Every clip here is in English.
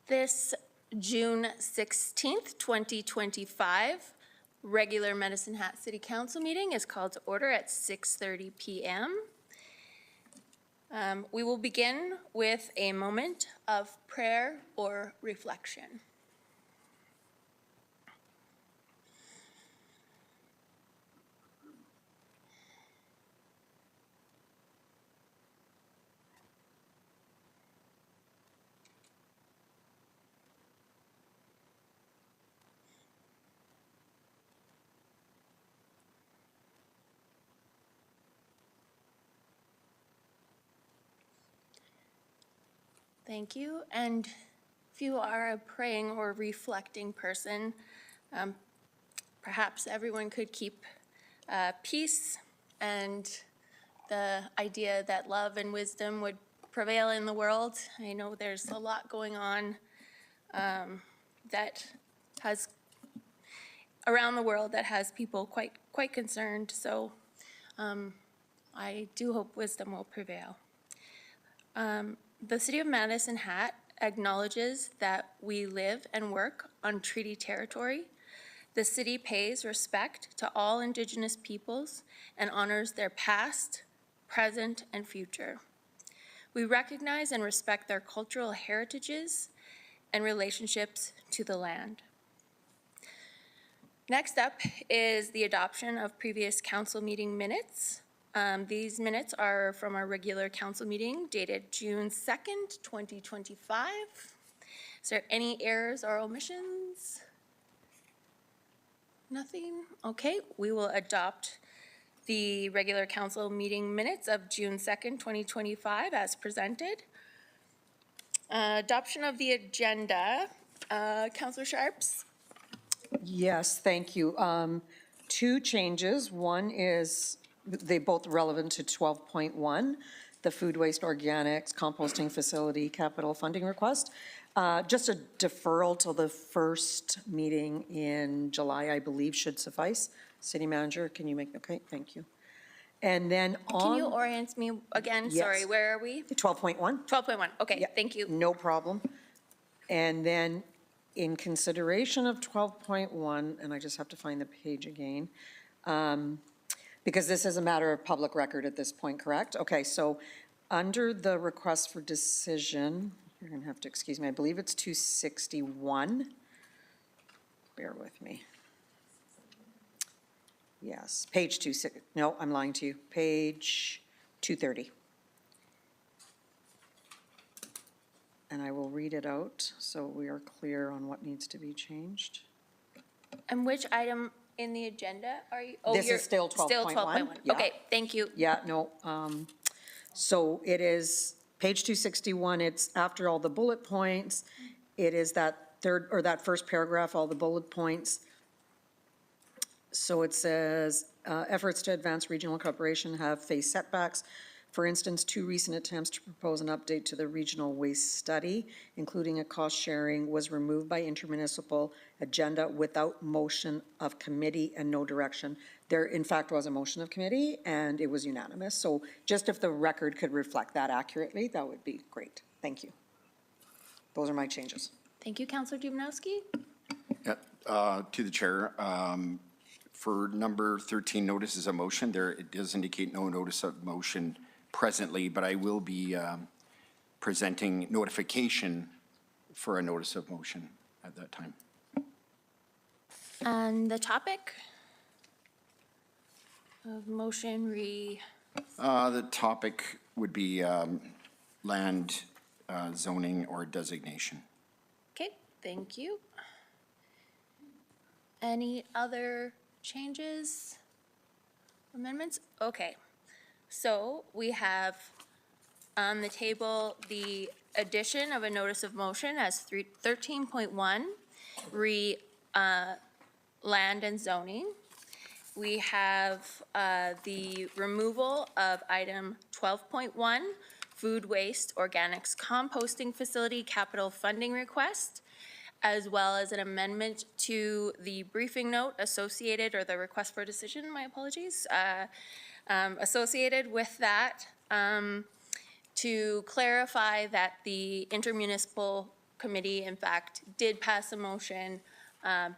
This June 16th, 2025, regular Medicine Hat City Council meeting is called to order at 6:30 p.m. We will begin with a moment of prayer or reflection. Thank you. And if you are a praying or reflecting person, perhaps everyone could keep peace and the idea that love and wisdom would prevail in the world. I know there's a lot going on that has around the world that has people quite concerned. So I do hope wisdom will prevail. The City of Medicine Hat acknowledges that we live and work on treaty territory. The city pays respect to all Indigenous peoples and honors their past, present, and future. We recognize and respect their cultural heritages and relationships to the land. Next up is the adoption of previous council meeting minutes. These minutes are from our regular council meeting dated June 2nd, 2025. Is there any errors or omissions? Nothing? Okay, we will adopt the regular council meeting minutes of June 2nd, 2025 as presented. Adoption of the agenda. Councillor Sharps? Yes, thank you. Two changes. One is, they both relevant to 12.1, the food waste organics composting facility capital funding request. Just a deferral till the first meeting in July, I believe, should suffice. City manager, can you make, okay, thank you. And then on. Can you orient me again? Yes. Sorry, where are we? 12.1. 12.1, okay, Yeah, thank you. no problem. And then in consideration of 12.1, and I just have to find the page again, because this is a matter of public record at this point, correct? Okay, so under the request for decision, you're going to have to excuse me, I believe it's 261. Bear with me. Yes, page 260. No, I'm lying to you. Page 230. And I will read it out so we are clear on what needs to be changed. And which item in the agenda are you? Oh, This is still 12.1. Still 12.1. Yeah. Okay, thank you. Yeah, no. So it is page 261. It's after all the bullet points. It is that third or that first paragraph, all the bullet points. So it says, efforts to advance regional cooperation have faced setbacks. For instance, 2 recent attempts to propose an update to the regional waste study, including a cost sharing, was removed by intermunicipal agenda without motion of committee and no direction. There, in fact, was a motion of committee and it was unanimous. So just if the record could reflect that accurately, that would be great. Thank you. Those are my changes. Thank you, Councillor Dubnowski. Yeah, to the chair. For number 13, notices of motion, there it does indicate no notice of motion presently, but I will be presenting notification for a notice of motion at that time. And the topic of motion The topic would be land zoning or designation. Okay, thank you. Any other changes, amendments? Okay, so we have on the table the addition of a notice of motion as 13.1, land and zoning. We have the removal of item 12.1, food waste organics composting facility capital funding request, as well as an amendment to the briefing note associated, or the request for decision, my apologies, associated with that, to clarify that the intermunicipal committee, in fact, did pass a motion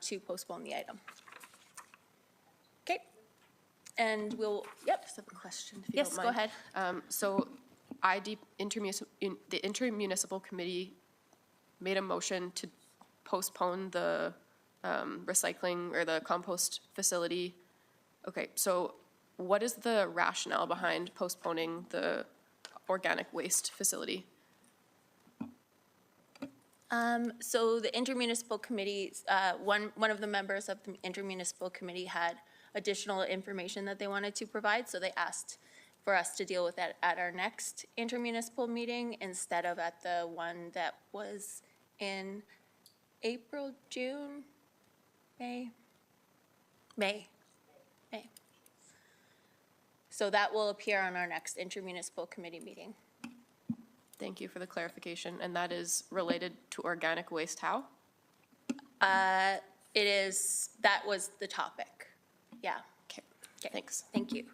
to postpone the item. Okay, and we'll, yep. Just have a question, if you Yes, don't go mind. ahead. So the intermunicipal committee made a motion to postpone the recycling or the compost facility. Okay, so what is the rationale behind postponing the organic waste facility? So the intermunicipal committee, one of the members of the intermunicipal committee had additional information that they wanted to provide, so they asked for us to deal with that at our next intermunicipal meeting instead of at the one that was in April, June, May. So that will appear on our next intermunicipal committee meeting. Thank you for the clarification, and that is related to organic waste how? It is, that was the topic, yeah. Okay, Okay, thanks. Thank you.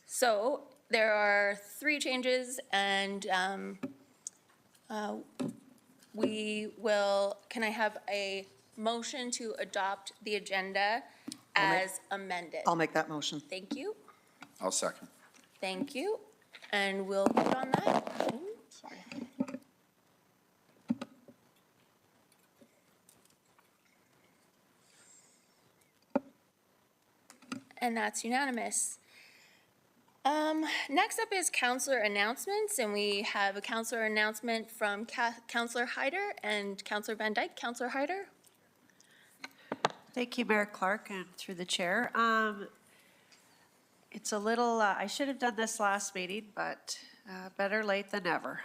So there are 3 changes, and we will, can I have a motion to adopt the agenda as amended? I'll make that motion. Thank you, I'll second. thank you, and we'll vote on that. Ooh, sorry. And that's unanimous. Next up is counselor announcements, and we have a counselor announcement from Counselor Hyder and Counselor Van Dyke. Counselor Hyder? Thank you, Mayor Clark, and through the chair. It's a little, I should have done this last meeting, but better late than never.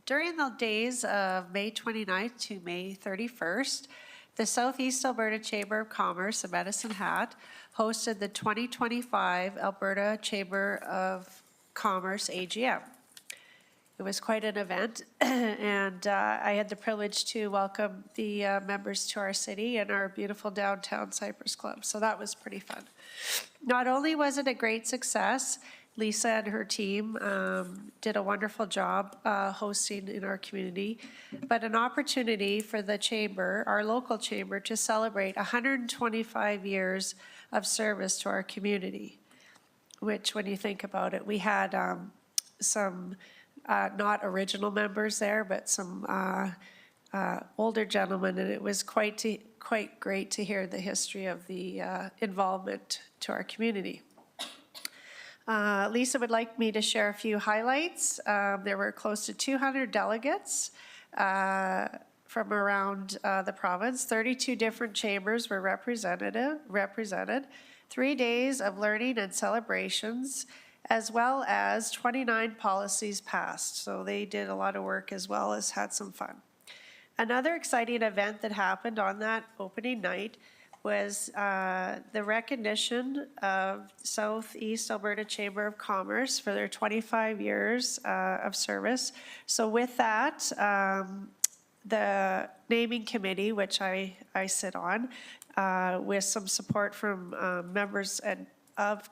During the days of May 29th to May 31st, the Southeast Alberta Chamber of Commerce in Medicine Hat hosted the 2025 Alberta Chamber of Commerce AGM. It was quite an event, and I had the privilege to welcome the members to our city and our beautiful downtown Cypress Club, so that was pretty fun. Not only was it a great success, Lisa and her team did a wonderful job hosting in our community, but an opportunity for the chamber, our local chamber, to celebrate 125 years of service to our community, which when you think about it, we had some not original members there, but some older gentlemen, and it was quite great to hear the history of the involvement to our community. Lisa would like me to share a few highlights. There were close to 200 delegates from around the province. 32 different chambers were represented. 3 days of learning and celebrations, as well as 29 policies passed. So they did a lot of work as well as had some fun. Another exciting event that happened on that opening night was the recognition of Southeast Alberta Chamber of Commerce for their 25 years of service. So with that, the naming committee, which I sit on, with some support from members of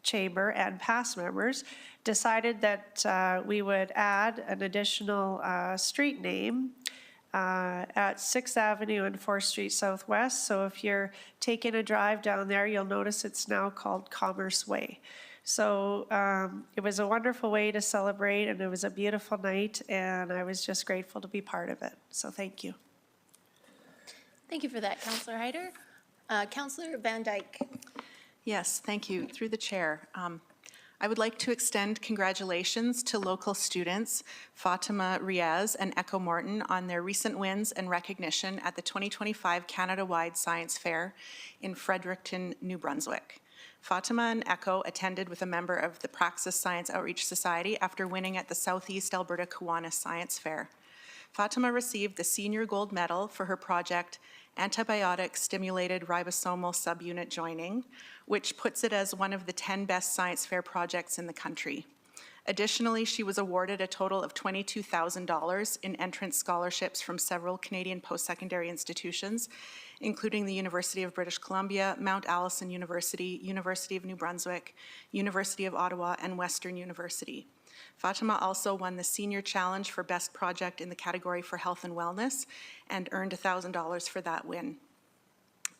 Chamber and past members, decided that we would add an additional street name at 6th Avenue and 4th Street Southwest. So if you're taking a drive down there, you'll notice it's now called Commerce Way. So it was a wonderful way to celebrate, and it was a beautiful night, and I was just grateful to be part of it. So thank you. Thank you for that, Counselor Hyder. Counselor Van Dyke. Yes, thank you. Through the chair, I would like to extend congratulations to local students Fatima Riaz and Echo Morton on their recent wins and recognition at the 2025 Canada-wide Science Fair in Fredericton, New Brunswick. Fatima and Echo attended with a member of the Praxis Science Outreach Society after winning at the Southeast Alberta Kiwanis Science Fair. Fatima received the Senior Gold Medal for her project Antibiotic-Stimulated Ribosomal Subunit Joining, which puts it as one of the 10 best science fair projects in the country. Additionally, she was awarded a total of $22,000 in entrance scholarships from several Canadian post-secondary institutions, including the University of British Columbia, Mount Allison University, University of New Brunswick, University of Ottawa, and Western University. Fatima also won the Senior Challenge for Best Project in the category for Health and Wellness and earned $1,000 for that win.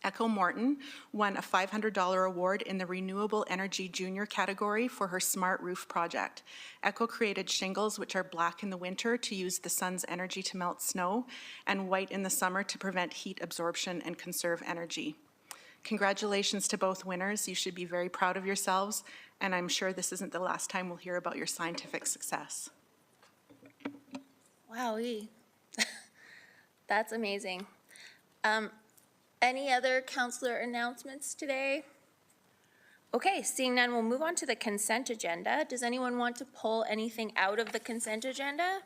Echo Morton won a $500 award in the Renewable Energy Junior category for her Smart Roof project. Echo created shingles which are black in the winter to use the sun's energy to melt snow and white in the summer to prevent heat absorption and conserve energy. Congratulations to both winners. You should be very proud of yourselves, and I'm sure this isn't the last time we'll hear about your scientific success. Wowee. That's amazing. Any other counselor announcements today? Okay, seeing none, we'll move on to the consent agenda. Does anyone want to pull anything out of the consent agenda?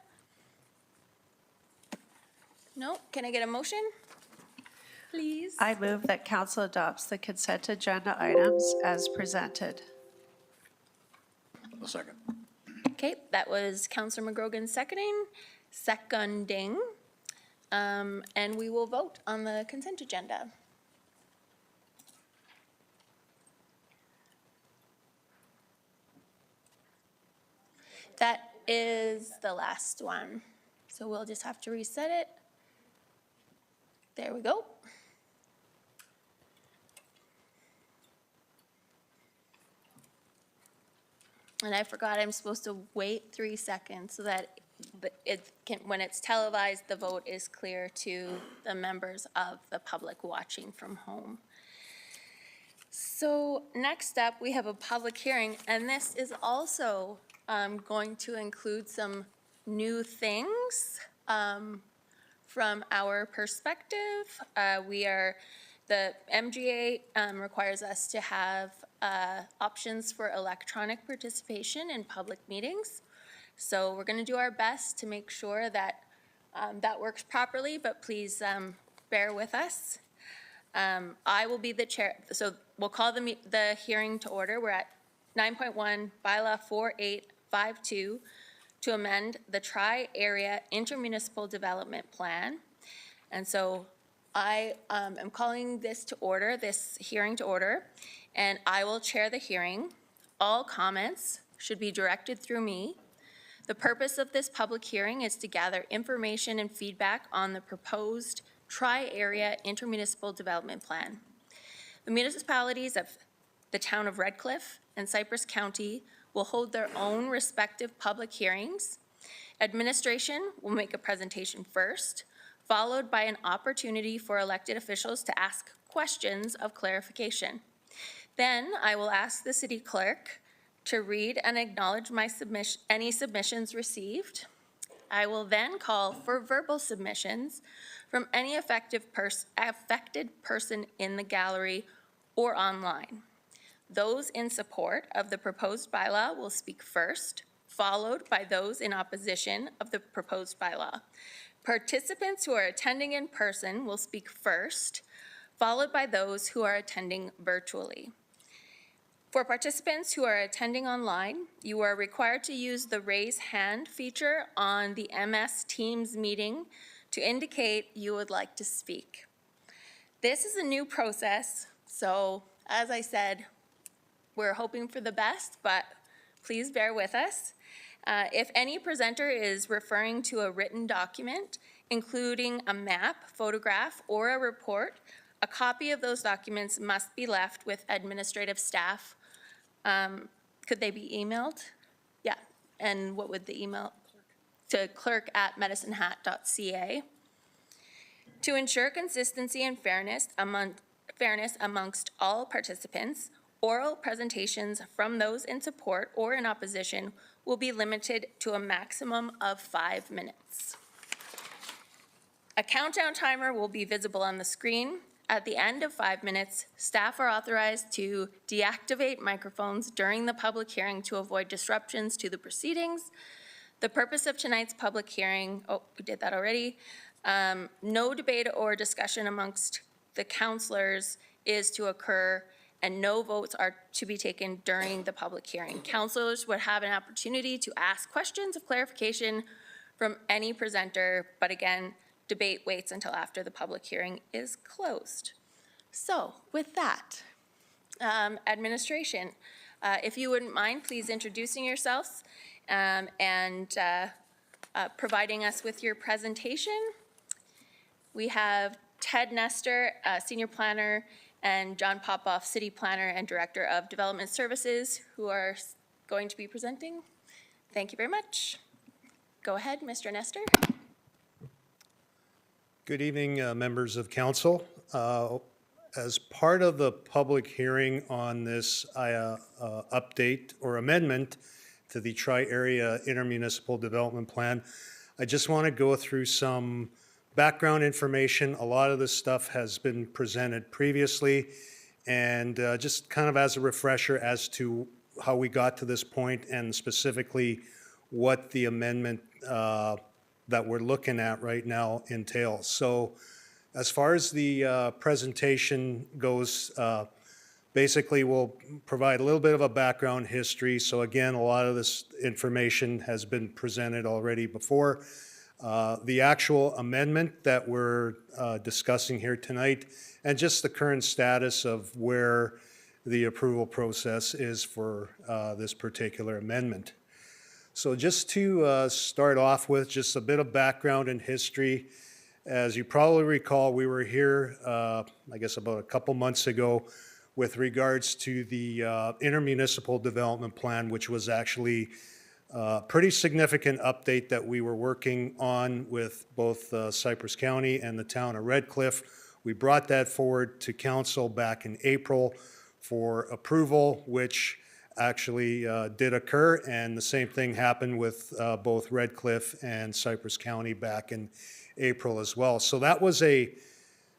No? Can I get a motion? Please? I move that council adopts the consent agenda items as presented. A second. Okay, that was Counselor McGrogan seconding. And we will vote on the consent agenda. That is the last one. So we'll just have to reset it. There we go. And I forgot I'm supposed to wait 3 seconds so that it can, when it's televised, the vote is clear to the members of the public watching from home. So next up, we have a public hearing, and this is also going to include some new things from our perspective. The MGA requires us to have options for electronic participation in public meetings. So we're going to do our best to make sure that that works properly, but please bear with us. I will be the chair, so we'll call the hearing to order. We're at 9.1 Bylaw 4852 to amend the Tri-Area Intermunicipal Development Plan. And so I am calling this hearing to order, and I will chair the hearing. All comments should be directed through me. The purpose of this public hearing is to gather information and feedback on the proposed Tri-Area Intermunicipal Development Plan. The municipalities of the town of Redcliffe and Cypress County will hold their own respective public hearings. Administration will make a presentation first, followed by an opportunity for elected officials to ask questions of clarification. Then I will ask the city clerk to read and acknowledge any submissions received. I will then call for verbal submissions from any affected person in the gallery or online. Those in support of the proposed bylaw will speak first, followed by those in opposition of the proposed bylaw. Participants who are attending in person will speak first, followed by those who are attending virtually. For participants who are attending online, you are required to use the raise hand feature on the MS Teams meeting to indicate you would like to speak. This is a new process, so as I said, we're hoping for the best, but please bear with us. If any presenter is referring to a written document, including a map, photograph, or a report, a copy of those documents must be left with administrative staff. Could they be emailed? Yeah, and what would the email? To clerk@medicinehat.ca. To ensure consistency and fairness amongst all participants, oral presentations from those in support or in opposition will be limited to a maximum of 5 minutes. A countdown timer will be visible on the screen. At the end of 5 minutes, staff are authorized to deactivate microphones during the public hearing to avoid disruptions to the proceedings. The purpose of tonight's public hearing, we did that already. No debate or discussion amongst the councilors is to occur, and no votes are to be taken during the public hearing. Councilors would have an opportunity to ask questions of clarification from any presenter, but again, debate waits until after the public hearing is closed. So with that, administration, if you wouldn't mind, please introducing yourselves and providing us with your presentation. We have Ted Nestor, Senior Planner, and John Popoff, City Planner and Director of Development Services, who are going to be presenting. Thank you very much. Go ahead, Mr. Nestor. Good evening, members of council. As part of the public hearing on this update or amendment to the Tri-Area Intermunicipal Development Plan, I just want to go through some background information. A lot of this stuff has been presented previously, and just kind of as a refresher as to how we got to this point and specifically what the amendment that we're looking at right now entails. So as far as the presentation goes, basically we'll provide a little bit of a background history. So again, a lot of this information has been presented already before. The actual amendment that we're discussing here tonight, and just the current status of where the approval process is for this particular amendment. So just to start off with just a bit of background and history, as you probably recall, we were here, I guess about a couple months ago with regards to the intermunicipal development plan, which was actually a pretty significant update that we were working on with both Cypress County and the town of Red Cliff. We brought that forward to council back in April for approval, which actually did occur, and the same thing happened with both Red Cliff and Cypress County back in April as well. So that was a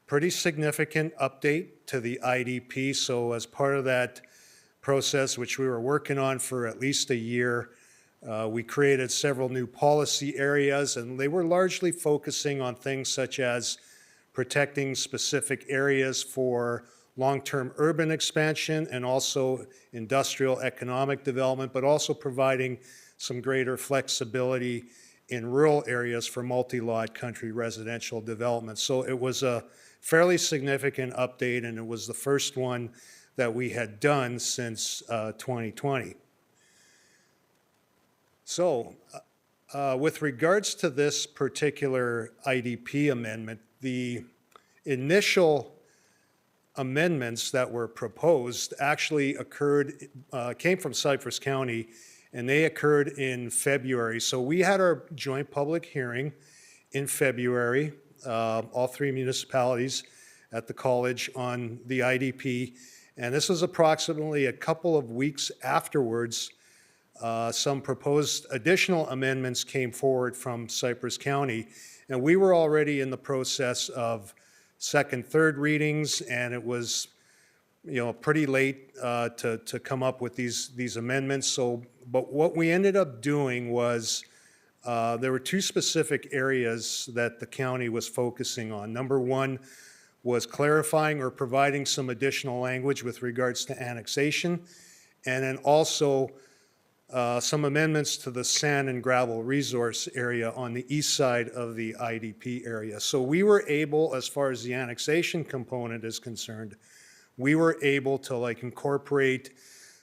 pretty significant update to the IDP. So as part of that process, which we were working on for at least a year, we created several new policy areas, and they were largely focusing on things such as protecting specific areas for long-term urban expansion and also industrial economic development, but also providing some greater flexibility in rural areas for multi-lot country residential development. So it was a fairly significant update, and it was the first one that we had done since 2020. So with regards to this particular IDP amendment, the initial amendments that were proposed actually came from Cypress County, and they occurred in February. So we had our joint public hearing in February, all three municipalities at the college on the IDP, and this was approximately a couple of weeks afterwards. Some proposed additional amendments came forward from Cypress County, and we were already in the process of second, third readings, and it was, pretty late to come up with these amendments. So, but what we ended up doing was there were two specific areas that the county was focusing on. Number one was clarifying or providing some additional language with regards to annexation, and then also some amendments to the sand and gravel resource area on the east side of the IDP area. So we were able, as far as the annexation component is concerned, we were able to incorporate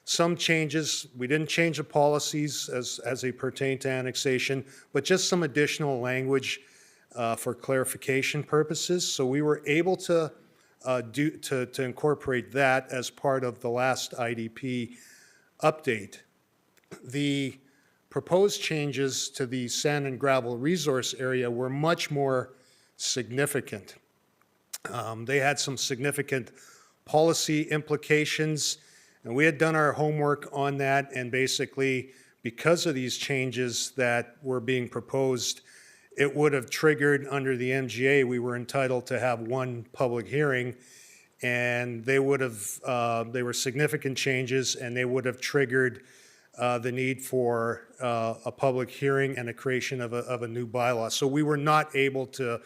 some changes. We didn't change the policies as they pertain to annexation, but just some additional language for clarification purposes. So we were able to incorporate that as part of the last IDP update. The proposed changes to the sand and gravel resource area were much more significant. They had some significant policy implications, and we had done our homework on that, and basically, because of these changes that were being proposed, it would have triggered under the MGA, we were entitled to have one public hearing, and they would have, they were significant changes, and they would have triggered the need for a public hearing and a creation of a new bylaw. So we were not able to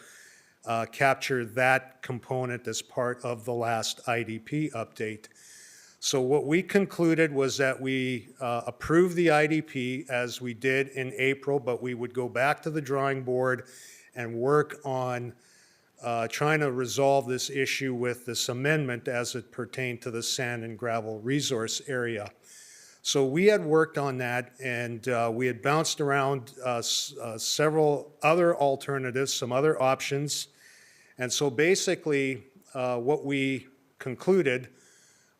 capture that component as part of the last IDP update. So what we concluded was that we approved the IDP as we did in April, but we would go back to the drawing board and work on trying to resolve this issue with this amendment as it pertained to the sand and gravel resource area. So we had worked on that, and we had bounced around several other alternatives, some other options. And so basically, what we concluded,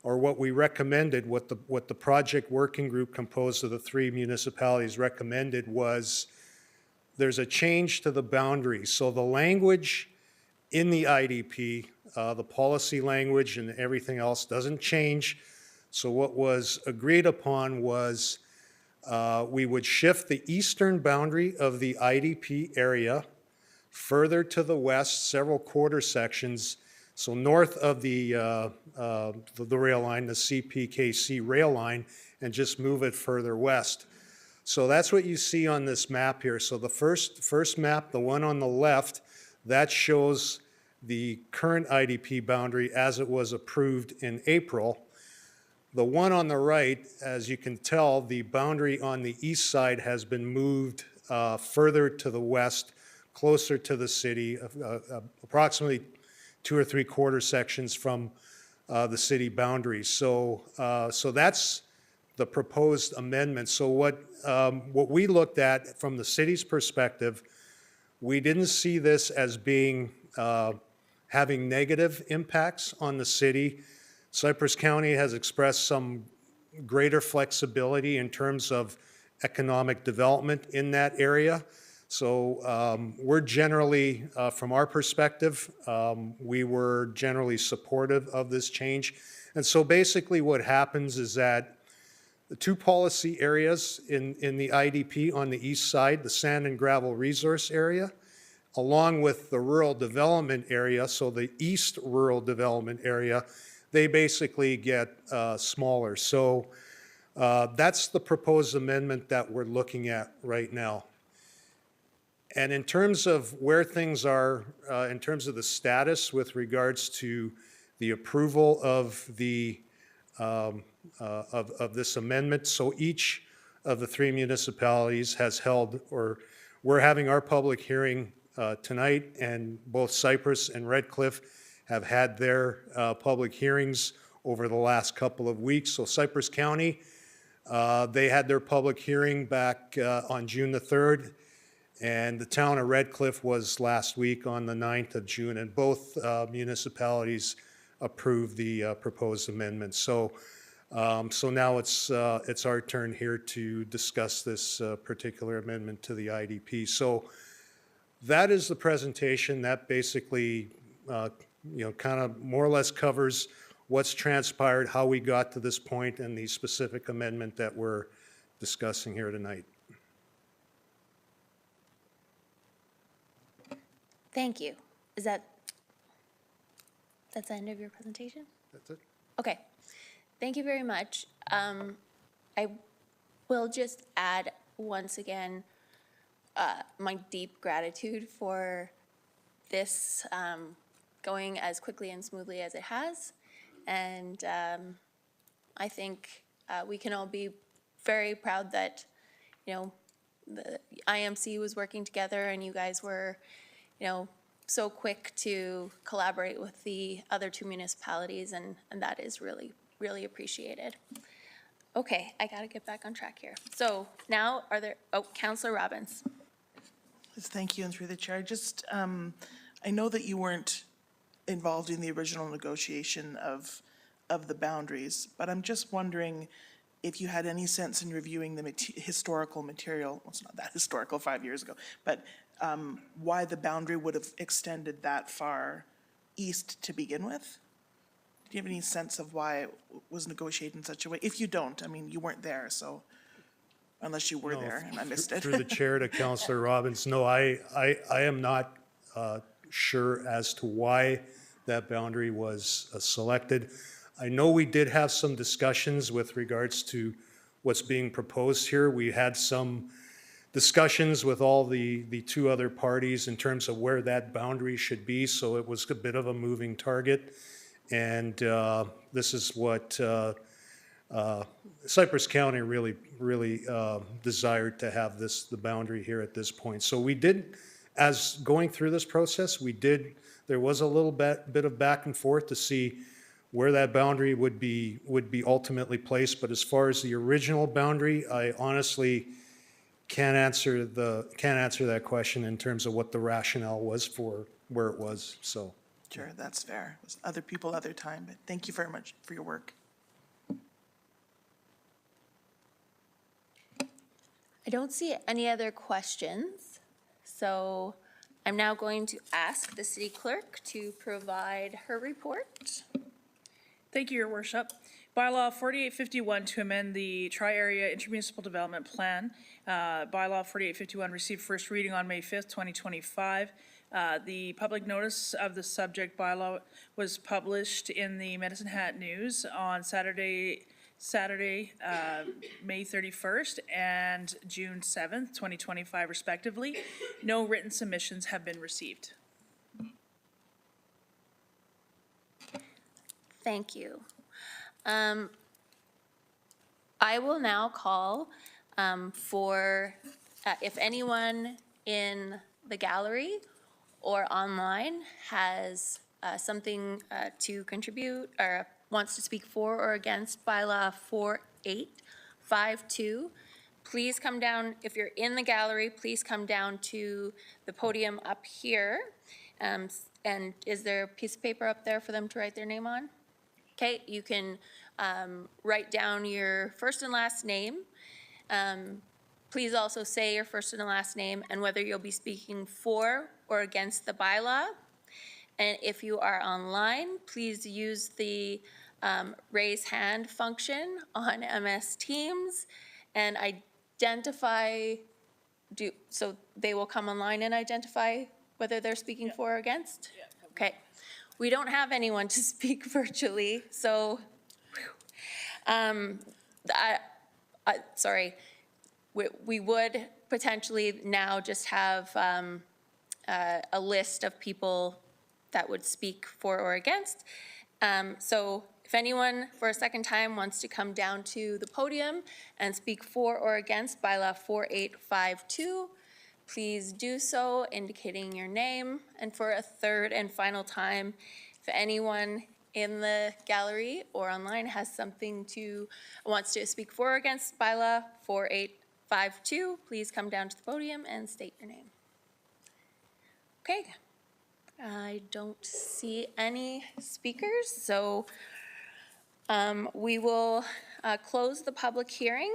or what we recommended, what the project working group composed of the 3 municipalities recommended was there's a change to the boundaries. So the language in the IDP, the policy language and everything else doesn't change. So what was agreed upon was we would shift the eastern boundary of the IDP area further to the west, several quarter sections, so north of the rail line, the CPKC rail line, and just move it further west. So that's what you see on this map here. So the first map, the one on the left, that shows the current IDP boundary as it was approved in April. The one on the right, as you can tell, the boundary on the east side has been moved further to the west, closer to the city, approximately 2 or 3 quarter sections from the city boundaries. So that's the proposed amendment. So what we looked at from the city's perspective, we didn't see this as being having negative impacts on the city. Cypress County has expressed some greater flexibility in terms of economic development in that area. So we're generally, from our perspective, we were generally supportive of this change. And so basically what happens is that the 2 policy areas in the IDP on the east side, the sand and gravel resource area, along with the rural development area, so the east rural development area, they basically get smaller. So that's the proposed amendment that we're looking at right now. And in terms of where things are, in terms of the status with regards to the approval of the of this amendment, so each of the 3 municipalities has held, or we're having our public hearing tonight, and both Cypress and Red Cliff have had their public hearings over the last couple of weeks. So Cypress County, they had their public hearing back on June the 3rd, and the town of Red Cliff was last week on the 9th of June, and both municipalities approved the proposed amendment. So now it's our turn here to discuss this particular amendment to the IDP. So that is the presentation. That basically, kind of more or less covers what's transpired, how we got to this point, and the specific amendment that we're discussing here tonight. Thank you. That's the end of your presentation? That's it. Okay, thank you very much. I will just add once again my deep gratitude for this going as quickly and smoothly as it has. And I think we can all be very proud that, the IMC was working together and you guys were, so quick to collaborate with the other 2 municipalities, and that is really, really appreciated. Okay, I gotta get back on track here. So now Councillor Robbins. Yes, thank you, and through the chair, just, I know that you weren't involved in the original negotiation of the boundaries, but I'm just wondering if you had any sense in reviewing the historical material, well, it's not that historical, 5 years ago, but why the boundary would have extended that far east to begin with? Do you have any sense of why it was negotiated in such a way? If you don't, I mean, you weren't there, so, unless you were there and I missed it. Through the chair to Councillor Robbins, no, I am not sure as to why that boundary was selected. I know we did have some discussions with regards to what's being proposed here. We had some discussions with all the 2 other parties in terms of where that boundary should be, so it was a bit of a moving target. And this is what Cypress County really desired to have the boundary here at this point. So we did, as going through this process, there was a little bit of back and forth to see where that boundary would be ultimately placed. But as far as the original boundary, I honestly can't answer that question in terms of what the rationale was for where it was, so. Sure, that's fair. It was other people, other time, but thank you very much for your work. I don't see any other questions, so I'm now going to ask the city clerk to provide her report. Thank you, Your Worship. Bylaw 4851 to amend the Tri-Area Intermunicipal Development Plan. Bylaw 4851 received first reading on May 5th, 2025. The public notice of the subject bylaw was published in the Medicine Hat News on Saturday, May 31st and June 7th, 2025 respectively. No written submissions have been received. Thank you. I will now call for, if anyone in the gallery or online has something to contribute or wants to speak for or against bylaw 4852, please come down. If you're in the gallery, please come down to the podium up here. And is there a piece of paper up there for them to write their name on? Okay, you can write down your first and last name. Please also say your first and last name and whether you'll be speaking for or against the bylaw. And if you are online, please use the raise hand function on MS Teams and identify, so they will come online and identify whether they're speaking for or against? Okay. We don't have anyone to speak virtually, so, sorry. We would potentially now just have a list of people that would speak for or against. So if anyone for a second time wants to come down to the podium and speak for or against bylaw 4852, please do so, indicating your name. And for a third and final time, if anyone in the gallery or online has something wants to speak for or against bylaw 4852, please come down to the podium and state your name. Okay, I don't see any speakers, so we will close the public hearing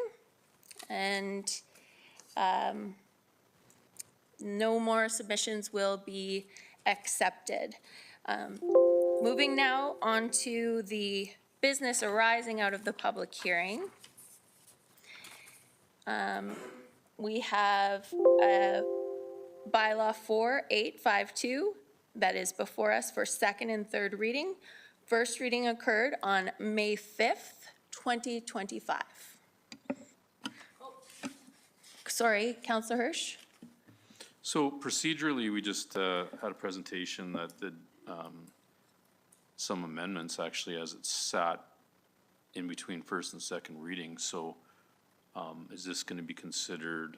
and no more submissions will be accepted. Moving now on to the business arising out of the public hearing. We have bylaw 4852 that is before us for second and third reading. First reading occurred on May 5th, 2025. Sorry, Councillor Hirsch. So procedurally, we just had a presentation that did some amendments actually as it sat in between first and second reading. So is this going to be considered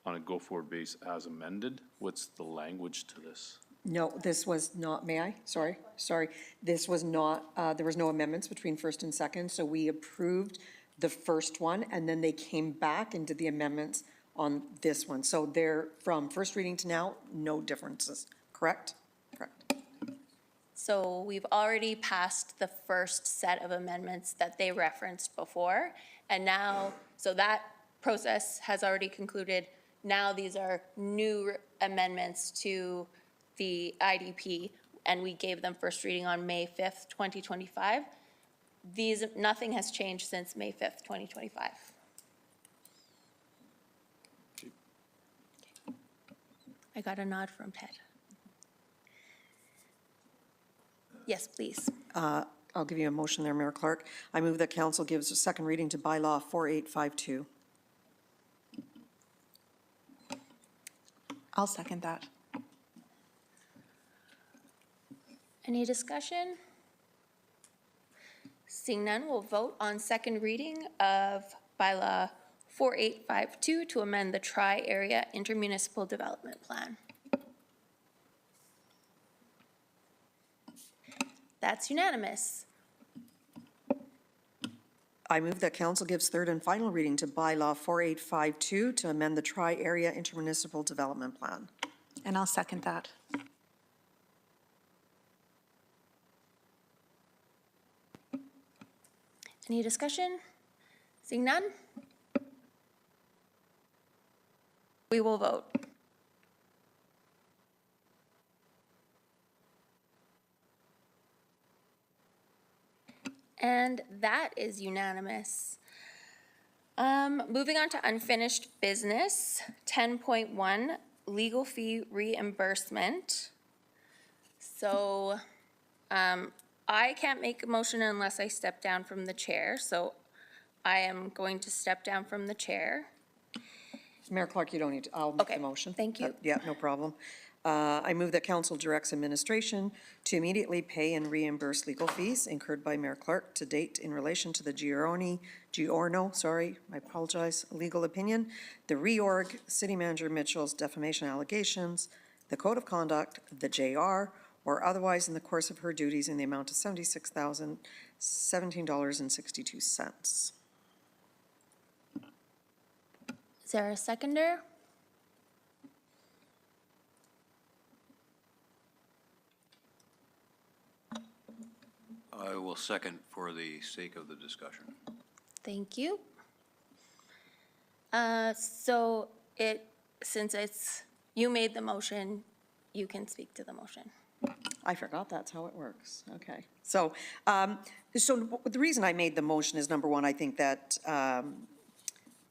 on a go-forward base as amended? What's the language to this? No, this was not, may I? Sorry. This was not, there was no amendments between first and second, so we approved the first one, and then they came back and did the amendments on this one. So they're, from first reading to now, no differences, correct? Correct. So we've already passed the first set of amendments that they referenced before, and now, so that process has already concluded. Now these are new amendments to the IDP, and we gave them first reading on May 5th, 2025. Nothing has changed since May 5th, 2025. I got a nod from Ted. Yes, please. I'll give you a motion there, Mayor Clark. I move that council gives a second reading to bylaw 4852. I'll second that. Any discussion? Seeing none, we'll vote on second reading of bylaw 4852 to amend the Tri-Area Intermunicipal Development Plan. That's unanimous. I move that council gives third and final reading to bylaw 4852 to amend the Tri-Area Intermunicipal Development Plan. And I'll second that. Any discussion? Seeing none? We will vote. And that is unanimous. Moving on to unfinished business, 10.1, legal fee reimbursement. So, I can't make a motion unless I step down from the chair, so I am going to step down from the chair. Mayor Clark, you don't need to, I'll make Okay, the motion. thank you. Yeah, no problem. I move that council directs administration to immediately pay and reimburse legal fees incurred by Mayor Clark to date in relation to the I apologize, legal opinion, the reorg, City Manager Mitchell's defamation allegations, the code of conduct, the JR, or otherwise in the course of her duties in the amount of $76,017.62. Is there a seconder? I will second for the sake of the discussion. Thank you. Since you made the motion, you can speak to the motion. I forgot that's how it works. Okay. So the reason I made the motion is, number one, I think that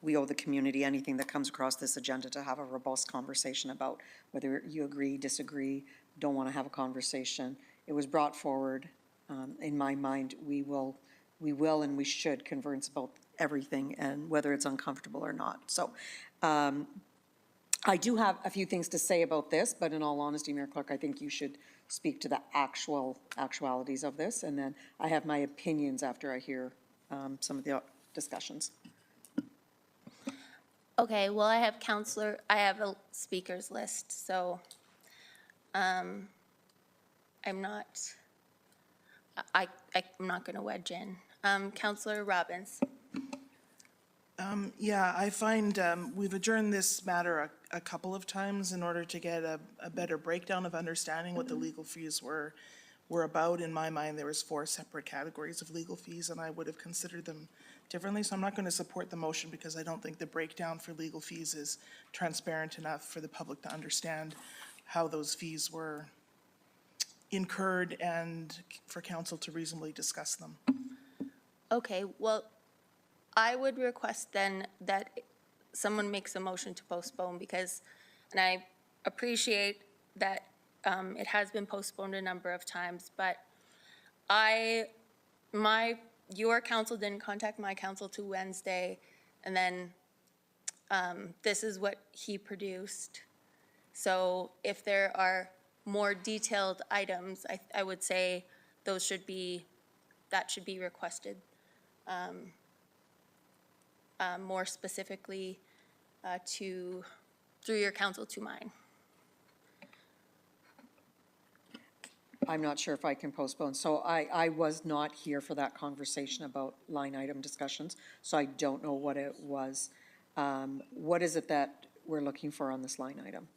we owe the community anything that comes across this agenda to have a robust conversation about whether you agree, disagree, don't want to have a conversation. It was brought forward. In my mind, we will and we should converse about everything and whether it's uncomfortable or not. So I do have a few things to say about this, but in all honesty, Mayor Clark, I think you should speak to the actualities of this, and then I have my opinions after I hear some of the discussions. Okay, well, I have a speakers list, so I'm not going to wedge in. Counselor Robbins. Yeah, I find we've adjourned this matter a couple of times in order to get a better breakdown of understanding what the legal fees were about. In my mind, there was 4 separate categories of legal fees, and I would have considered them differently. So I'm not going to support the motion because I don't think the breakdown for legal fees is transparent enough for the public to understand how those fees were incurred and for council to reasonably discuss them. Okay, well, I would request then that someone makes a motion to postpone because, and I appreciate that it has been postponed a number of times, but your council didn't contact my council till Wednesday, and then this is what he produced. So if there are more detailed items, I would say that should be requested more specifically through your council to mine. I'm not sure if I can postpone. So I was not here for that conversation about line item discussions, so I don't know what it was. What is it that we're looking for on this line item?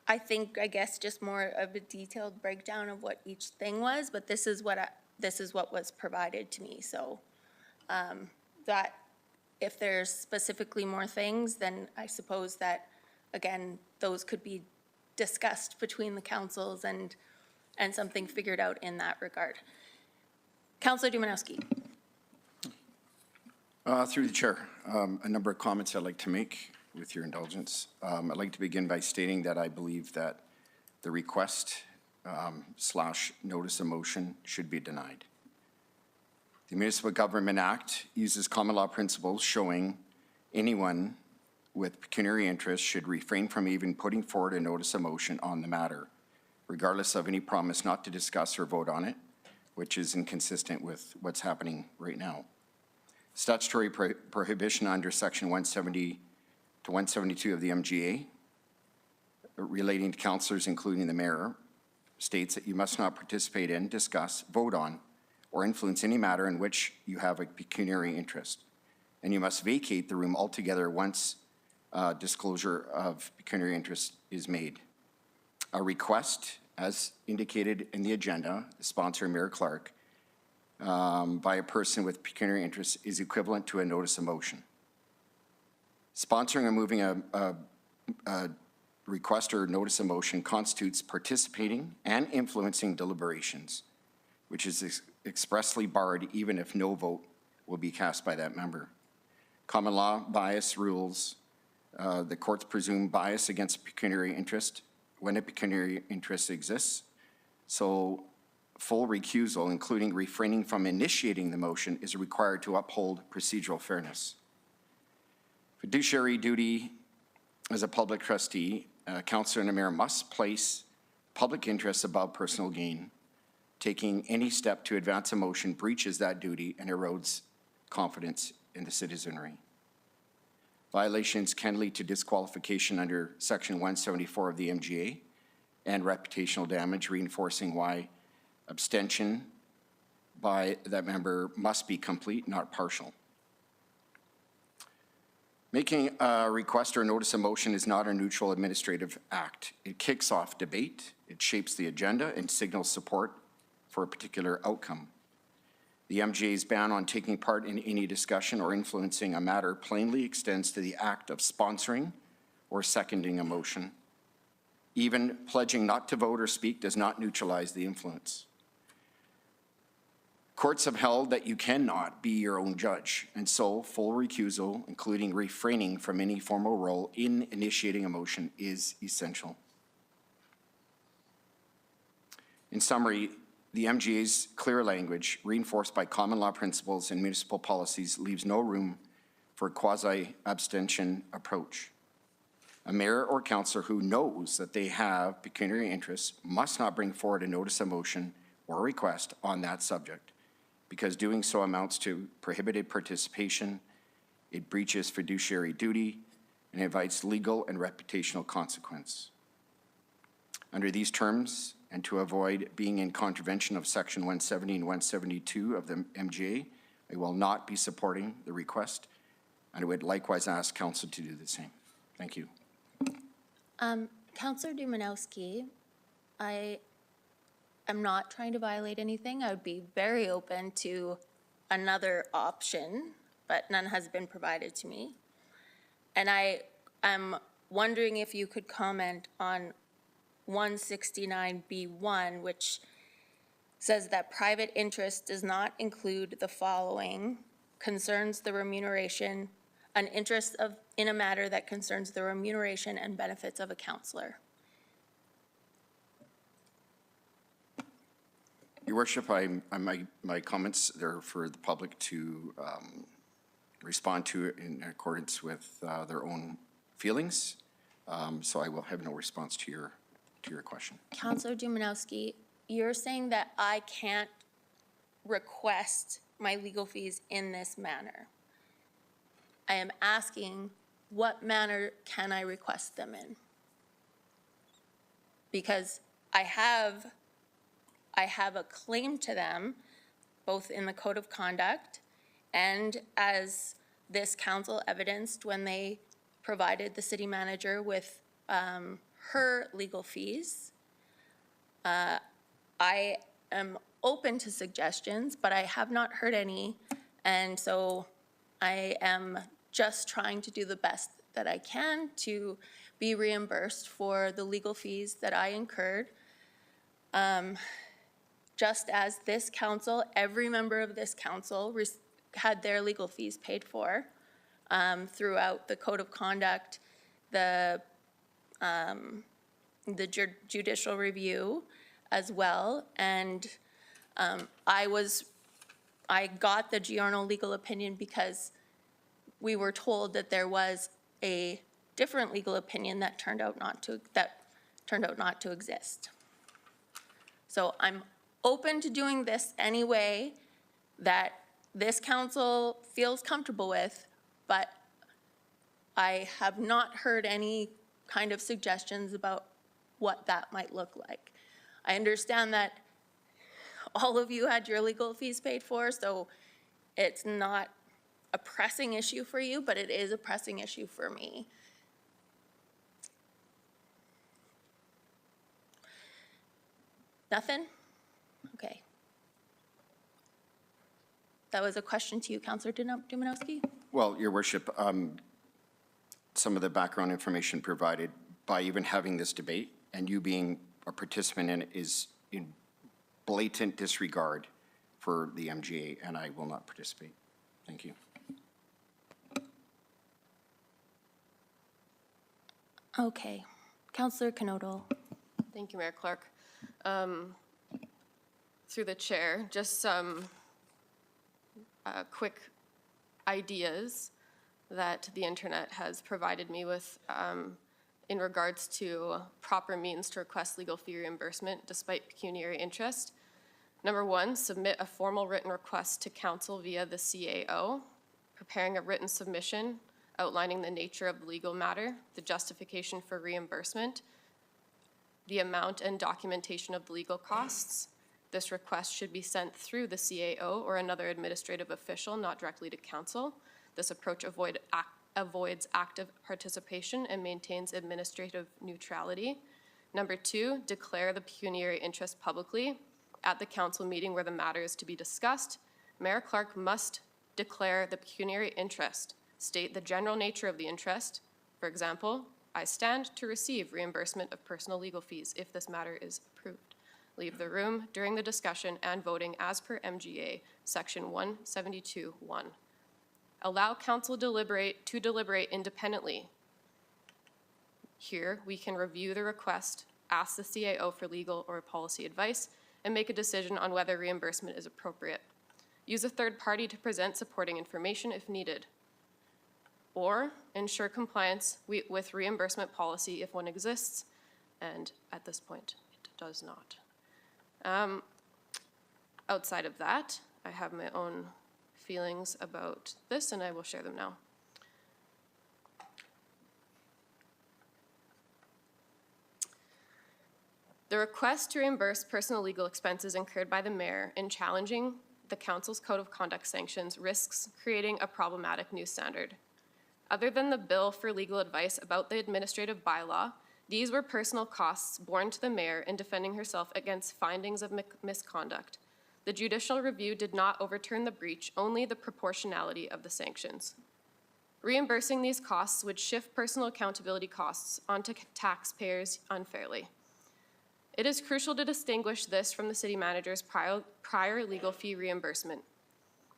I guess just more of a detailed breakdown of what each thing was, but this is what was provided to me. So that if there's specifically more things, then I suppose that, again, those could be discussed between the councils and something figured out in that regard. Councilor Dumanowski. Through the chair, a number of comments I'd like to make with your indulgence. I'd like to begin by stating that I believe that the request / notice of motion should be denied. The Municipal Government Act uses common law principles showing anyone with pecuniary interest should refrain from even putting forward a notice of motion on the matter, regardless of any promise not to discuss or vote on it, which is inconsistent with what's happening right now. Statutory prohibition under Section 170 to 172 of the MGA relating to councillors, including the mayor, states that you must not participate in, discuss, vote on, or influence any matter in which you have a pecuniary interest. And you must vacate the room altogether once disclosure of pecuniary interest is made. A request, as indicated in the agenda, the sponsor, Mayor Clark, by a person with pecuniary interest is equivalent to a notice of motion. Sponsoring or moving a request or notice of motion constitutes participating and influencing deliberations, which is expressly barred even if no vote will be cast by that member. Common law bias rules, the courts presume bias against pecuniary interest when a pecuniary interest exists. So full recusal, including refraining from initiating the motion, is required to uphold procedural fairness. Fiduciary duty as a public trustee, councillor and a mayor must place public interests above personal gain. Taking any step to advance a motion breaches that duty and erodes confidence in the citizenry. Violations can lead to disqualification under Section 174 of the MGA and reputational damage, reinforcing why abstention by that member must be complete, not partial. Making a request or a notice of motion is not a neutral administrative act. It kicks off debate, it shapes the agenda, and signals support for a particular outcome. The MGA's ban on taking part in any discussion or influencing a matter plainly extends to the act of sponsoring or seconding a motion. Even pledging not to vote or speak does not neutralize the influence. Courts have held that you cannot be your own judge, and so full recusal, including refraining from any formal role in initiating a motion, is essential. In summary, the MGA's clear language, reinforced by common law principles and municipal policies, leaves no room for a quasi-abstention approach. A mayor or councillor who knows that they have pecuniary interests must not bring forward a notice of motion or request on that subject, because doing so amounts to prohibited participation, it breaches fiduciary duty, and invites legal and reputational consequence. Under these terms, and to avoid being in contravention of Section 170 and 172 of the MGA, I will not be supporting the request, and I would likewise ask council to do the same. Thank you. Councillor Dumanowski, I am not trying to violate anything. I would be very open to another option, but none has been provided to me. And I am wondering if you could comment on 169B1, which says that private interest does not include the following: concerns the remuneration, an interest in a matter that concerns the remuneration and benefits of a councillor. Your Worship, my comments are for the public to respond to in accordance with their own feelings. So I will have no response to your question. Councillor Dumanowski, you're saying that I can't request my legal fees in this manner. I am asking, what manner can I request them in? Because I have a claim to them, both in the Code of Conduct and as this council evidenced when they provided the city manager with her legal fees. I am open to suggestions, but I have not heard any, and so I am just trying to do the best that I can to be reimbursed for the legal fees that I incurred. Just as this council, every member of this council had their legal fees paid for throughout the Code of Conduct, the judicial review as well. And I got the Giorno legal opinion because we were told that there was a different legal opinion that turned out not to exist. So I'm open to doing this any way that this council feels comfortable with, but I have not heard any kind of suggestions about what that might look like. I understand that all of you had your legal fees paid for, so it's not a pressing issue for you, but it is a pressing issue for me. Nothing? Okay. That was a question to you, Councillor Dumanowski. Well, Your Worship, some of the background information provided by even having this debate and you being a participant in it is in blatant disregard for the MGA, and I will not participate. Thank you. Okay. Councillor Canodal. Thank you, Mayor Clark. Through the chair, just some quick ideas that the internet has provided me with in regards to proper means to request legal fee reimbursement despite pecuniary interest. Number one, submit a formal written request to council via the CAO, preparing a written submission outlining the nature of the legal matter, the justification for reimbursement, the amount and documentation of the legal costs. This request should be sent through the CAO or another administrative official, not directly to council. This approach avoids active participation and maintains administrative neutrality. Number two, declare the pecuniary interest publicly. At the council meeting where the matter is to be discussed, Mayor Clark must declare the pecuniary interest, state the general nature of the interest. For example, I stand to receive reimbursement of personal legal fees if this matter is approved. Leave the room during the discussion and voting as per MGA Section 172(1). Allow council to deliberate independently. Here, we can review the request, ask the CAO for legal or policy advice, and make a decision on whether reimbursement is appropriate. Use a third party to present supporting information if needed. Or ensure compliance with reimbursement policy if one exists, and at this point, it does not. Outside of that, I have my own feelings about this, and I will share them now. The request to reimburse personal legal expenses incurred by the mayor in challenging the council's code of conduct sanctions risks creating a problematic new standard. Other than the bill for legal advice about the administrative bylaw, these were personal costs borne to the mayor in defending herself against findings of misconduct. The judicial review did not overturn the breach, only the proportionality of the sanctions. Reimbursing these costs would shift personal accountability costs onto taxpayers unfairly. It is crucial to distinguish this from the city manager's prior legal fee reimbursement.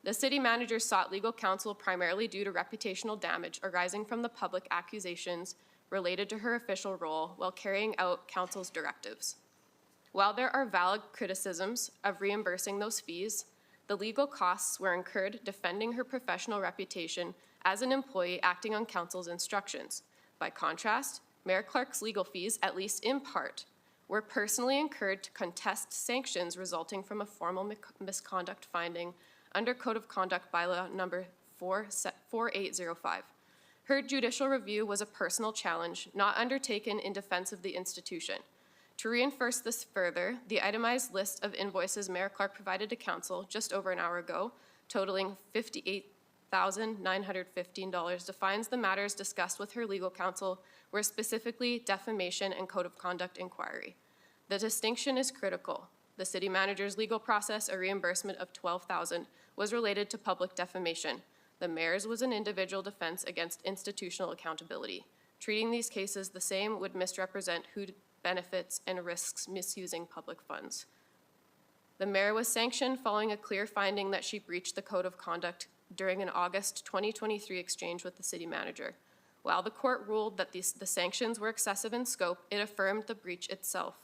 The city manager sought legal counsel primarily due to reputational damage arising from the public accusations related to her official role while carrying out council's directives. While there are valid criticisms of reimbursing those fees, the legal costs were incurred defending her professional reputation as an employee acting on council's instructions. By contrast, Mayor Clark's legal fees, at least in part, were personally incurred to contest sanctions resulting from a formal misconduct finding under Code of Conduct Bylaw number 4805. Her judicial review was a personal challenge, not undertaken in defense of the institution. To reinforce this further, the itemized list of invoices Mayor Clark provided to council just over an hour ago, totaling $58,915, defines the matters discussed with her legal counsel were specifically defamation and code of conduct inquiry. The distinction is critical. The city manager's legal process, a reimbursement of $12,000, was related to public defamation. The mayor's was an individual defense against institutional accountability. Treating these cases the same would misrepresent who benefits and risks misusing public funds. The mayor was sanctioned following a clear finding that she breached the code of conduct during an August 2023 exchange with the city manager. While the court ruled that the sanctions were excessive in scope, it affirmed the breach itself.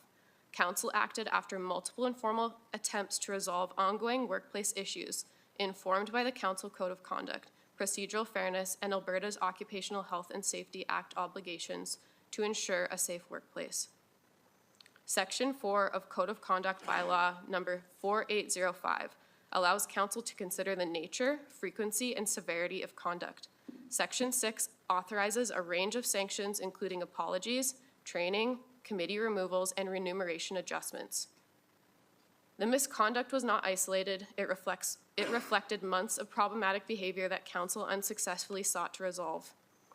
Council acted after multiple informal attempts to resolve ongoing workplace issues, informed by the council code of conduct, procedural fairness, and Alberta's Occupational Health and Safety Act obligations to ensure a safe workplace. Section 4 of Code of Conduct Bylaw number 4805 allows council to consider the nature, frequency, and severity of conduct. Section 6 authorizes a range of sanctions, including apologies, training, committee removals, and remuneration adjustments. The misconduct was not isolated. It reflected months of problematic behavior that council unsuccessfully sought to resolve.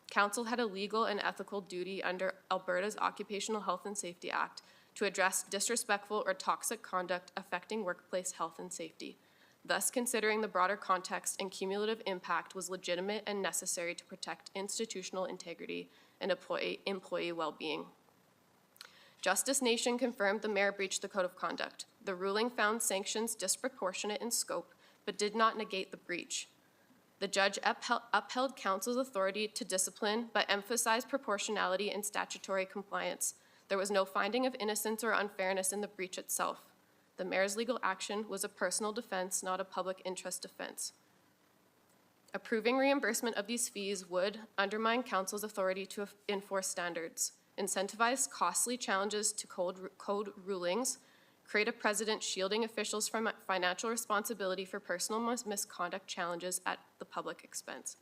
Council had a legal and ethical duty under Alberta's Occupational Health and Safety Act to address disrespectful or toxic conduct affecting workplace health and safety. Thus, considering the broader context and cumulative impact was legitimate and necessary to protect institutional integrity and employee well-being. Justice Nation confirmed the mayor breached the code of conduct. The ruling found sanctions disproportionate in scope, but did not negate the breach. The judge upheld council's authority to discipline, but emphasized proportionality and statutory compliance. There was no finding of innocence or unfairness in the breach itself. The mayor's legal action was a personal defense, not a public interest defense. Approving reimbursement of these fees would undermine council's authority to enforce standards, incentivize costly challenges to code rulings, create a precedent shielding officials from financial responsibility for personal misconduct challenges at the public expense.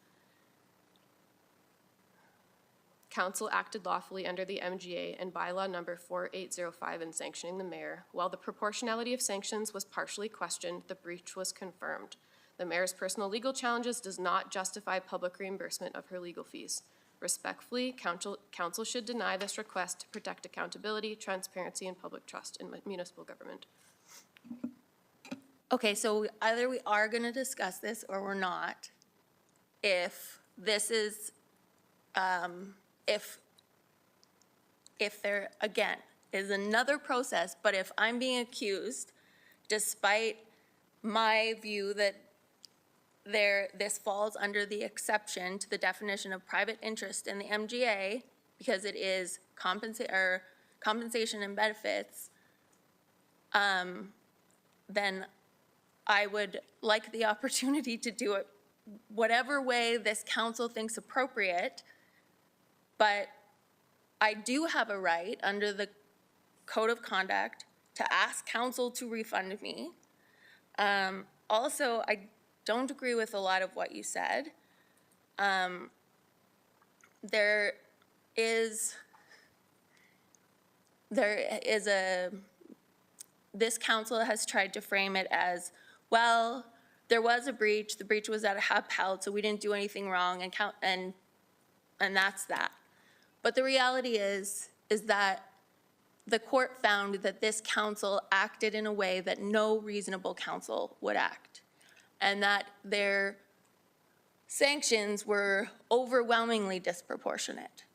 Council acted lawfully under the MGA and bylaw number 4805 in sanctioning the mayor. While the proportionality of sanctions was partially questioned, the breach was confirmed. The mayor's personal legal challenges does not justify public reimbursement of her legal fees. Respectfully, council should deny this request to protect accountability, transparency, and public trust in municipal government. Okay, so either we are going to discuss this or we're not. If this is, if there, again, is another process, but if I'm being accused, despite my view that this falls under the exception to the definition of private interest in the MGA, because it is compensation and benefits, then I would like the opportunity to do it whatever way this council thinks appropriate. But I do have a right under the code of conduct to ask council to refund me. Also, I don't agree with a lot of what you said. There is this council has tried to frame it as, well, there was a breach, the breach was at a upheld, so we didn't do anything wrong, and that's that. But the reality is that the court found that this council acted in a way that no reasonable council would act, and that their sanctions were overwhelmingly disproportionate.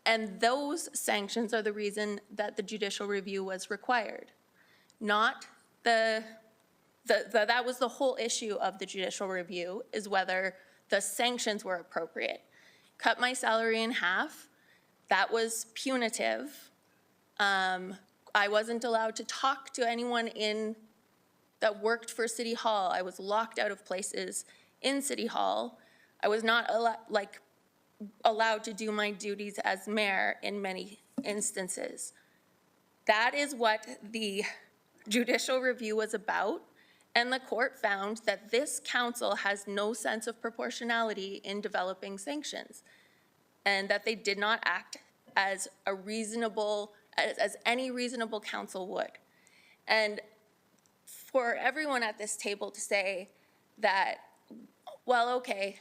And those sanctions are the reason that the judicial review was required. Not that was the whole issue of the judicial review, is whether the sanctions were appropriate. Cut my salary in half, that was punitive. I wasn't allowed to talk to anyone that worked for City Hall. I was locked out of places in City Hall. I was not allowed to do my duties as mayor in many instances. That is what the judicial review was about, and the court found that this council has no sense of proportionality in developing sanctions, and that they did not act as any reasonable council would. And for everyone at this table to say that, well, okay,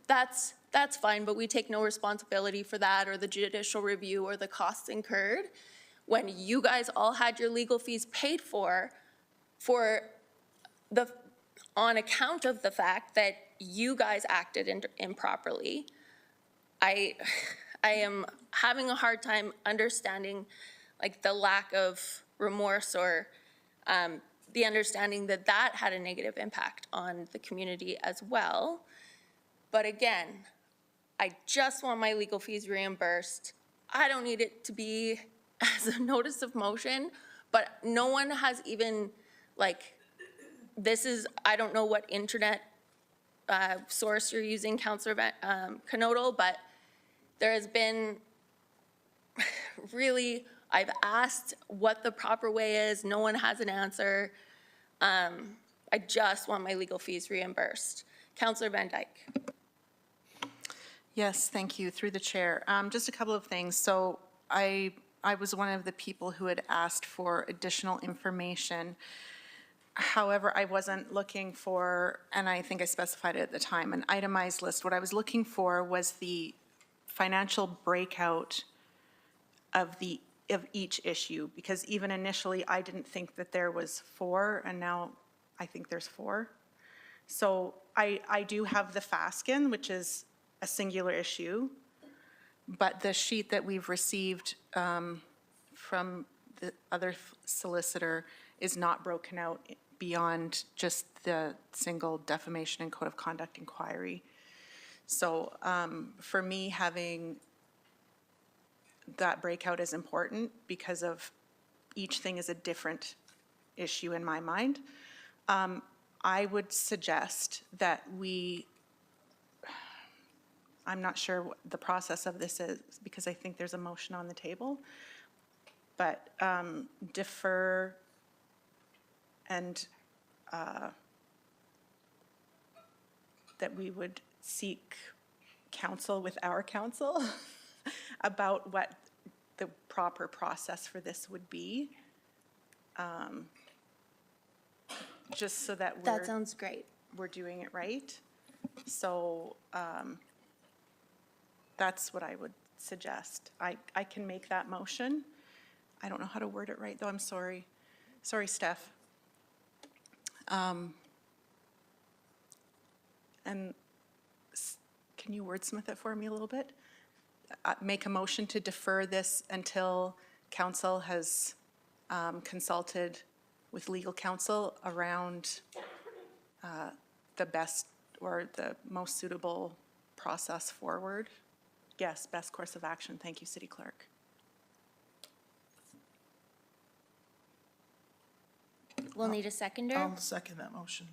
that's fine, but we take no responsibility for that or the judicial review or the costs incurred, when you guys all had your legal fees paid for on account of the fact that you guys acted improperly. I am having a hard time understanding the lack of remorse or the understanding that that had a negative impact on the community as well. But again, I just want my legal fees reimbursed. I don't need it to be as a notice of motion, but no one has even, I don't know what internet source you're using, Counselor Canodal, but there has been really, I've asked what the proper way is, no one has an answer. I just want my legal fees reimbursed. Counselor Van Dyke. Yes, thank you, through the chair. Just a couple of things. So I was one of the people who had asked for additional information. However, I wasn't looking for, and I think I specified it at the time, an itemized list. What I was looking for was the financial breakout of each issue, because even initially, I didn't think that there was 4, and now I think there's 4. So I do have the FASCN, which is a singular issue, but the sheet that we've received from the other solicitor is not broken out beyond just the single defamation and code of conduct inquiry. So for me, having that breakout is important because of each thing is a different issue in my mind. I would suggest that I'm not sure what the process of this is because I think there's a motion on the table, but defer and that we would seek counsel with our counsel about what the proper process for this would be. Just so that That sounds great. we're doing it right. So that's what I would suggest. I can make that motion. I don't know how to word it right, though, I'm sorry. Sorry, Steph. And can you wordsmith it for me a little bit? Make a motion to defer this until council has consulted with legal counsel around the best or the most suitable process forward. Yes, best course of action. Thank you, City Clerk. We'll need a seconder. I'll second that motion.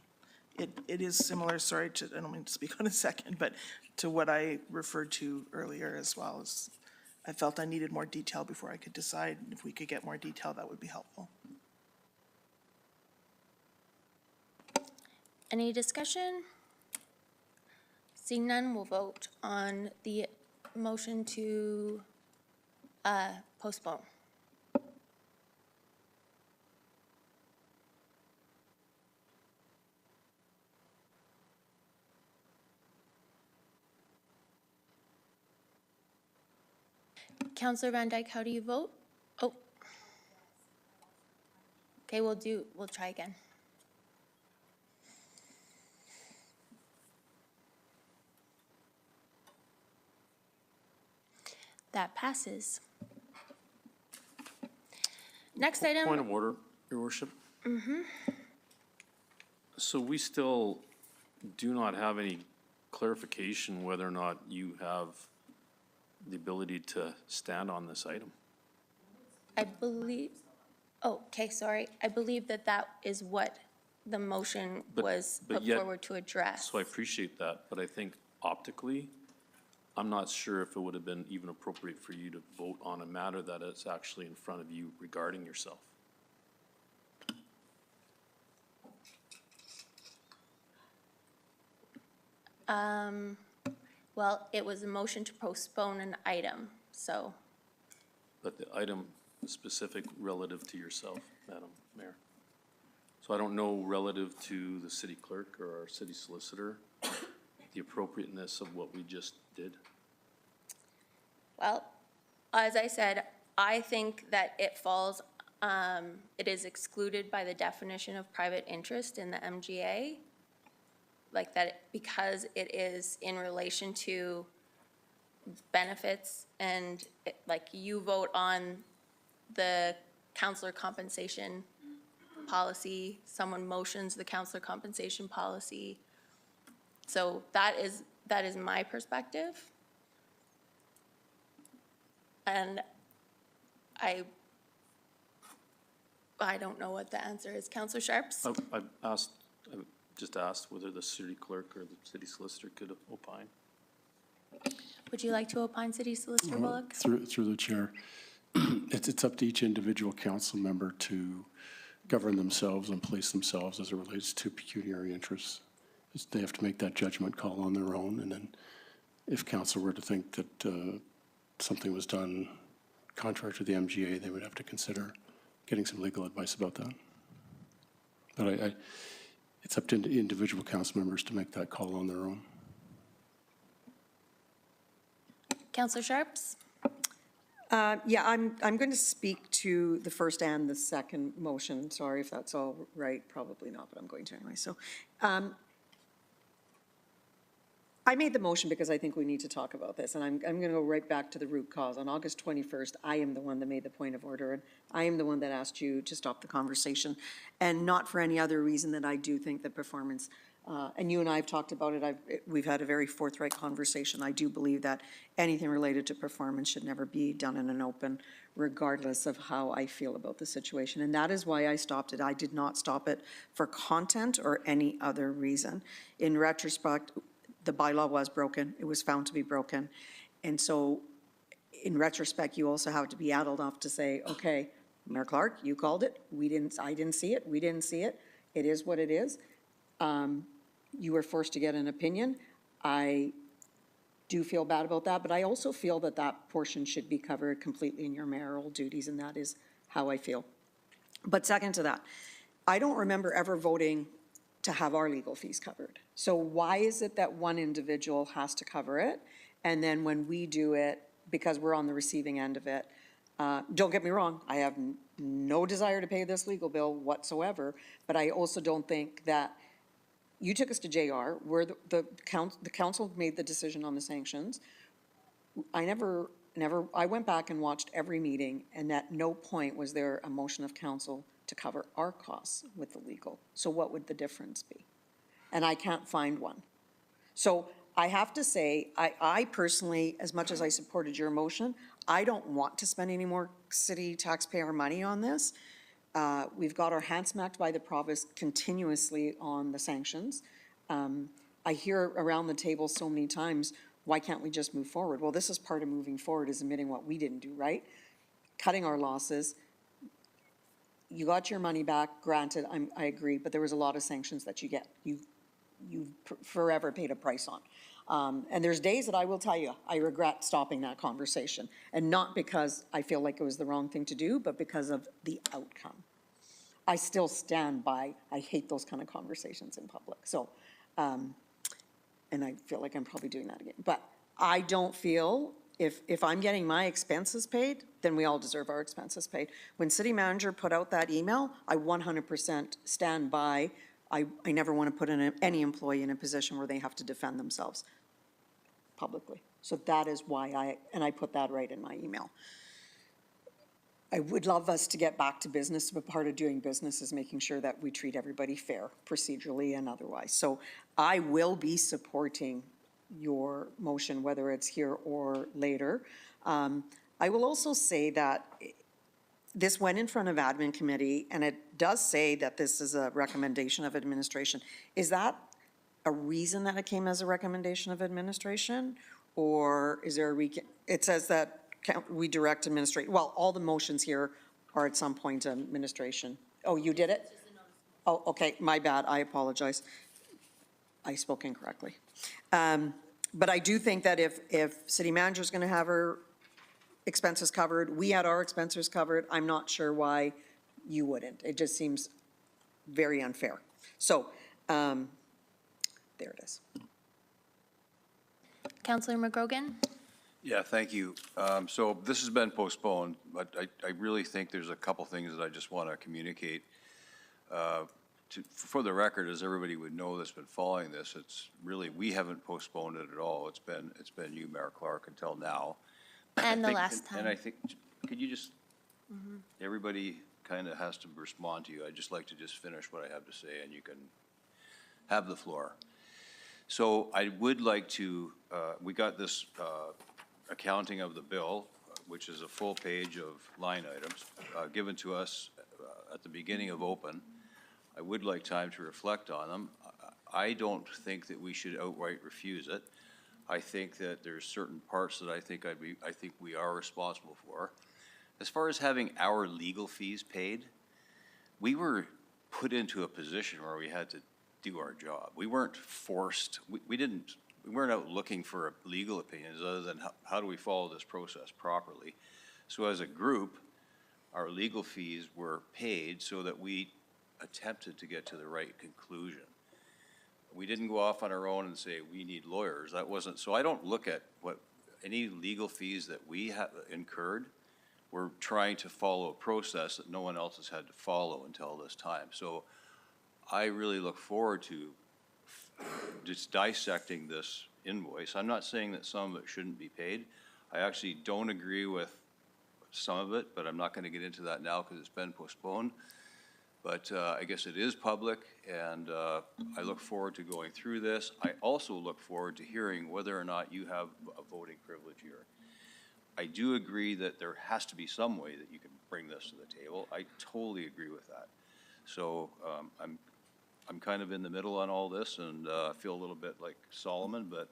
It is similar, sorry, to, I don't mean to speak on a second, but to what I referred to earlier as well as I felt I needed more detail before I could decide. If we could get more detail, that would be helpful. Any discussion? Seeing none, we'll vote on the motion to postpone. Counselor Van Dyke, how do you vote? Oh. Okay, we'll try again. That passes. Next item. Point of order, Your Worship. So we still do not have any clarification whether or not you have the ability to stand on this item. I believe, oh, okay, sorry. I believe that is what the motion was but put yet- forward to address. So I appreciate that, but I think optically, I'm not sure if it would have been even appropriate for you to vote on a matter that is actually in front of you regarding yourself. Well, it was a motion to postpone an item, so, But the item is specific relative to yourself, Madam Mayor. So I don't know relative to the city clerk or our city solicitor, the appropriateness of what we just did. well, as I said, I think that it falls, it is excluded by the definition of private interest in the MGA. Like that, because it is in relation to benefits and like you vote on the counselor compensation policy, someone motions the counselor compensation policy. So that is my perspective. And I don't know what the answer is. Counselor Sharps? I've asked, just asked whether the city clerk or the city solicitor could opine. Would you like to opine, City Solicitor Bullock? Through the chair, it's up to each individual council member to govern themselves and police themselves as it relates to pecuniary interests. They have to make that judgment call on their own, and then if council were to think that something was done contrary to the MGA, they would have to consider getting some legal advice about that. But it's up to individual council members to make that call on their own. Counselor Sharps? Yeah, I'm going to speak to the first and the second motion. Sorry if that's all right, probably not, but I'm going to anyway. So I made the motion because I think we need to talk about this, and I'm going to go right back to the root cause. On August 21st, I am the one that made the point of order, and I am the one that asked you to stop the conversation, and not for any other reason that I do think that performance, and you and I have talked about it, we've had a very forthright conversation. I do believe that anything related to performance should never be done in an open, regardless of how I feel about the situation, and that is why I stopped it. I did not stop it for content or any other reason. In retrospect, the bylaw was broken. It was found to be broken. And so in retrospect, you also have to be adult enough to say, okay, Mayor Clark, you called it. I didn't see it. We didn't see it. It is what it is. You were forced to get an opinion. I do feel bad about that, but I also feel that that portion should be covered completely in your mayoral duties, and that is how I feel. But second to that, I don't remember ever voting to have our legal fees covered. So why is it that one individual has to cover it? And then when we do it, because we're on the receiving end of it, don't get me wrong, I have no desire to pay this legal bill whatsoever, but I also don't think that, you took us to JR, where the council made the decision on the sanctions. I went back and watched every meeting, and at no point was there a motion of council to cover our costs with the legal. So what would the difference be? And I can't find one. So I have to say, I personally, as much as I supported your motion, I don't want to spend any more city taxpayer money on this. We've got our hands smacked by the province continuously on the sanctions. I hear around the table so many times, why can't we just move forward? Well, this is part of moving forward, is admitting what we didn't do right, cutting our losses. You got your money back, granted, I agree, but there was a lot of sanctions that you forever paid a price on. And there's days that I will tell you, I regret stopping that conversation. And not because I feel like it was the wrong thing to do, but because of the outcome. I still stand by, I hate those kind of conversations in public. So, and I feel like I'm probably doing that again. But I don't feel, if I'm getting my expenses paid, then we all deserve our expenses paid. When city manager put out that email, I 100% stand by. I never want to put any employee in a position where they have to defend themselves publicly. So that is why I put that right in my email. I would love us to get back to business, but part of doing business is making sure that we treat everybody fair, procedurally and otherwise. So I will be supporting your motion, whether it's here or later. I will also say that this went in front of admin committee, and it does say that this is a recommendation of administration. Is that a reason that it came as a recommendation of administration? Or is there it says that we direct administration, well, all the motions here are at some point administration. Oh, you did it? Oh, okay, my bad, I apologize. I spoke incorrectly. But I do think that if city manager's gonna have her expenses covered, we had our expenses covered, I'm not sure why you wouldn't. It just seems very unfair. So, there it is. Councillor McGrogan? Yeah, thank you. So this has been postponed, but I really think there's a couple things that I just want to communicate. For the record, as everybody would know that's been following this, it's really, we haven't postponed it at all. It's been you, Mayor Clark, until now. And the last time. And I think, could you just, everybody kind of has to respond to you. I'd just like to just finish what I have to say, and you can have the floor. So I would like to, we got this accounting of the bill, which is a full page of line items, given to us at the beginning of open. I would like time to reflect on them. I don't think that we should outright refuse it. I think that there's certain parts that I think we are responsible for. As far as having our legal fees paid, we were put into a position where we had to do our job. We weren't forced, we weren't out looking for legal opinions other than how do we follow this process properly. So as a group, our legal fees were paid so that we attempted to get to the right conclusion. We didn't go off on our own and say, we need lawyers. That wasn't, so I don't look at what, any legal fees that we have incurred. We're trying to follow a process that no one else has had to follow until this time. So I really look forward to just dissecting this invoice. I'm not saying that some of it shouldn't be paid. I actually don't agree with some of it, but I'm not going to get into that now because it's been postponed. But I guess it is public, and I look forward to going through this. I also look forward to hearing whether or not you have a voting privilege here. I do agree that there has to be some way that you can bring this to the table. I totally agree with that. So I'm kind of in the middle on all this, and I feel a little bit like Solomon, but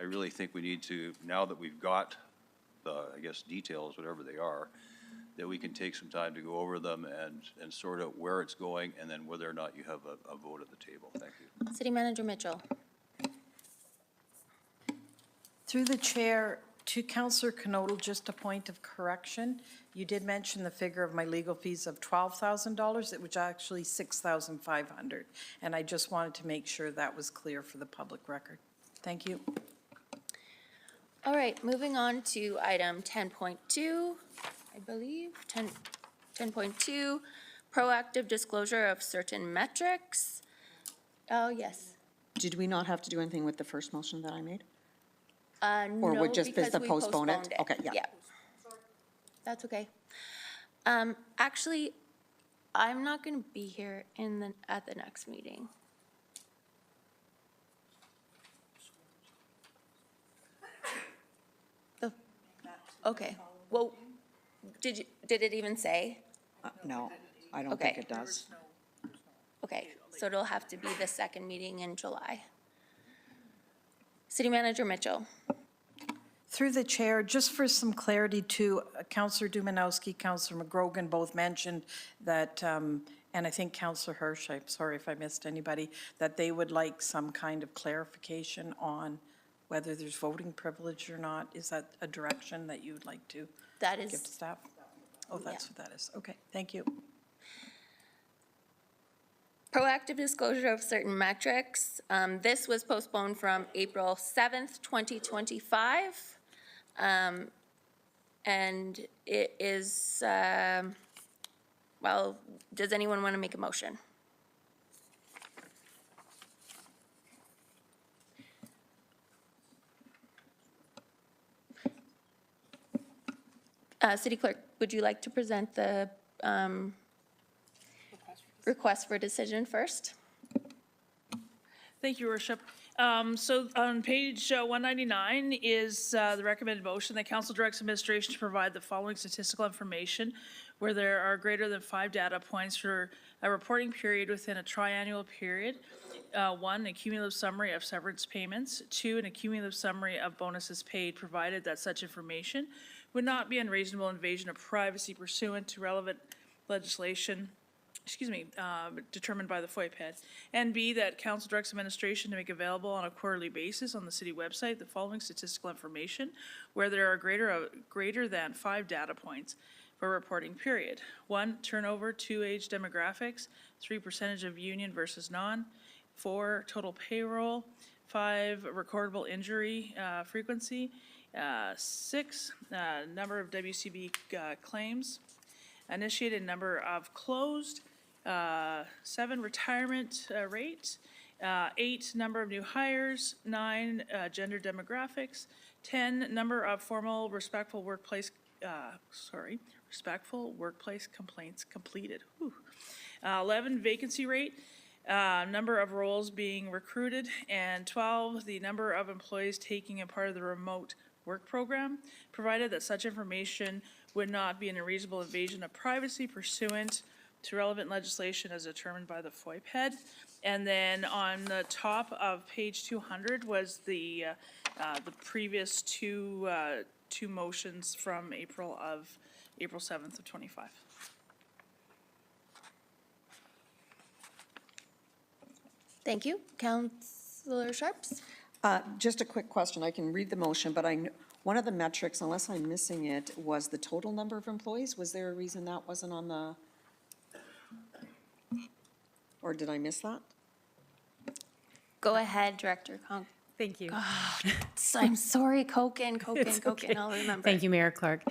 I really think we need to, now that we've got the, I guess, details, whatever they are, that we can take some time to go over them and sort out where it's going, and then whether or not you have a vote at the table. Thank you. City Manager Mitchell. Through the chair, to Councillor Knodel, just a point of correction. You did mention the figure of my legal fees of $12,000. It was actually $6,500. And I just wanted to make sure that was clear for the public record. Thank you. All right, moving on to item 10.2, I believe, 10.2, proactive disclosure of certain metrics. Oh, yes. Did we not have to do anything with the first motion that I made? No, would just because the we postpone it? postponed it. Okay, yeah. That's okay. Actually, I'm not going to be here at the next meeting. Okay, well, did it even say? No, I don't think Okay. it does. Okay, so it'll have to be the second meeting in July. City Manager Mitchell. Through the chair, just for some clarity too, Councillor Dumanowski, Councillor McGrogan both mentioned that, and I think Councillor Hirsch, I'm sorry if I missed anybody, that they would like some kind of clarification on whether there's voting privilege or not. Is that a direction that you would like to That give to is, staff? Oh, that's what that is. Okay, thank you. proactive disclosure of certain metrics. This was postponed from April 7th, 2025. And it is, well, does anyone want to make a motion? City Clerk, would you like to present the request for decision first? Thank you, Your Worship. So on page 199 is the recommended motion that council directs administration to provide the following statistical information where there are greater than 5 data points for a reporting period within a triannual period. 1, a cumulative summary of severance payments. 2, an cumulative summary of bonuses paid, provided that such information would not be unreasonable invasion of privacy pursuant to relevant legislation determined by the FOIPED. And B, that council directs administration to make available on a quarterly basis on the city website the following statistical information where there are greater than 5 data points for a reporting period. 1, turnover. 2, age demographics. 3, percentage of union versus non. 4, total payroll. 5, recordable injury frequency. 6, number of WCB claims. Initiated number of closed. 7, retirement rate. 8, number of new hires. 9, gender demographics. 10, number of formal respectful workplace complaints completed. 11, vacancy rate. Number of roles being recruited. And 12, the number of employees taking a part of the remote work program, provided that such information would not be an unreasonable invasion of privacy pursuant to relevant legislation as determined by the FOIP head. And then on the top of page 200 was the previous two motions from April 7th of 25. Thank you. Councillor Sharps? Just a quick question. I can read the motion, but one of the metrics, unless I'm missing it, was the total number of employees. Was there a reason that wasn't on the, or did I miss that? Go ahead, Director Conk. Thank you. I'm sorry, Koken, I'll remember. Thank you, Mayor Clark.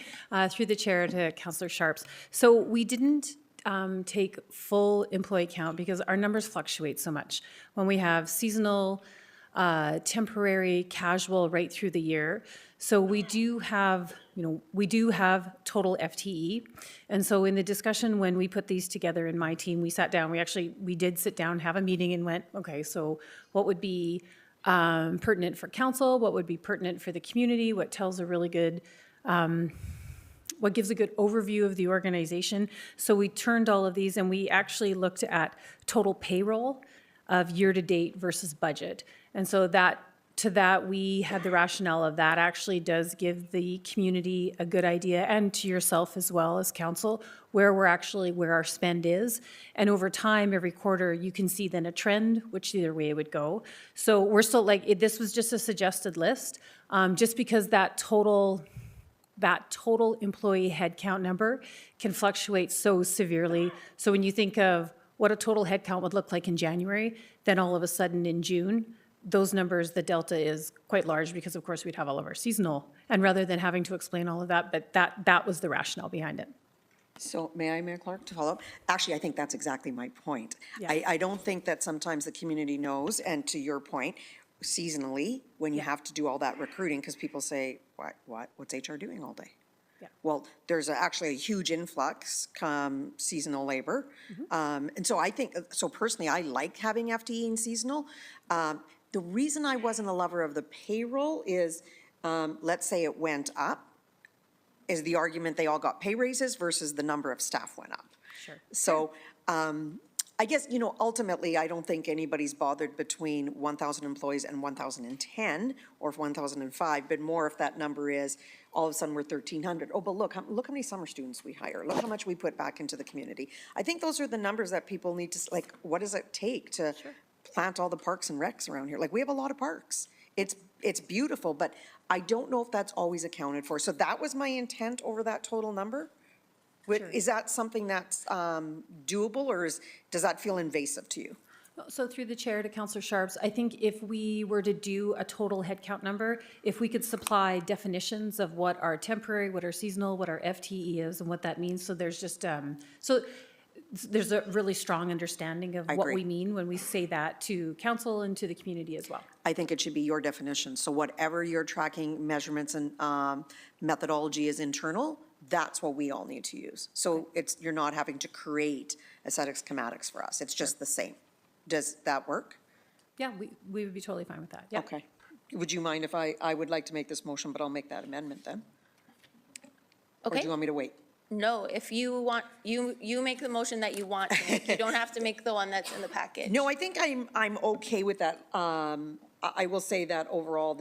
Through the chair to Councillor Sharps. So we didn't take full employee count because our numbers fluctuate so much. When we have seasonal, temporary, casual, right through the year. So we do have, total FTE. And so in the discussion, when we put these together in my team, we sat down, we did sit down, have a meeting and went, okay, so what would be pertinent for council, what would be pertinent for the community, what tells a really good, what gives a good overview of the organization. So we turned all of these and we actually looked at total payroll of year-to-date versus budget. And so we had the rationale of that actually does give the community a good idea, and to yourself as well as council, where our spend is. And over time, every quarter, you can see then a trend, which either way it would go. So we're still this was just a suggested list, just because that total employee headcount number can fluctuate so severely. So when you think of what a total headcount would look like in January, then all of a sudden in June, those numbers, the delta is quite large because of course we'd have all of our seasonal. And rather than having to explain all of that, but that was the rationale behind it. So may I, Mayor Clark, to follow up? Actually, I think that's exactly my point. Yeah. I don't think that sometimes the community knows, and to your point, seasonally, when you have to do all that recruiting, because people say, what's HR doing all day? Yeah. Well, there's actually a huge influx come seasonal labor. And so I think, so personally, I like having FTE in seasonal. The reason I wasn't a lover of the payroll is, let's say it went up, is the argument they all got pay raises versus the number of staff went up. Sure. So I guess, ultimately, I don't think anybody's bothered between 1,000 employees and 1,010 or 1,005, but more if that number is, all of a sudden we're 1,300. Oh, but look how many summer students we hire. Look how much we put back into the community. I think those are the numbers that people need to, what does it take to plant all the parks and recs around here? We have a lot of parks. It's beautiful, but I don't know if that's always accounted for. So that was my intent over that total number. Is that something that's doable, or does that feel invasive to you? So through the chair to Councillor Sharps, I think if we were to do a total headcount number, if we could supply definitions of what our temporary, what our seasonal, what our FTE is, and what that means, so there's just, there's a really strong understanding of what we mean when we say that to council and to the community as well. I think it should be your definition. So whatever your tracking measurements and methodology is internal, that's what we all need to use. So you're not having to create aesthetic schematics for us. It's just the same. Does that work? Yeah, we would be totally fine with that, yeah. Okay. Would you mind if I would like to make this motion, but I'll make that amendment then? Or do Okay. you want me to wait? No, if you want, you make the motion that you want to make. You don't have to make the one that's in the package. No, I think I'm okay with that. I will say that overall,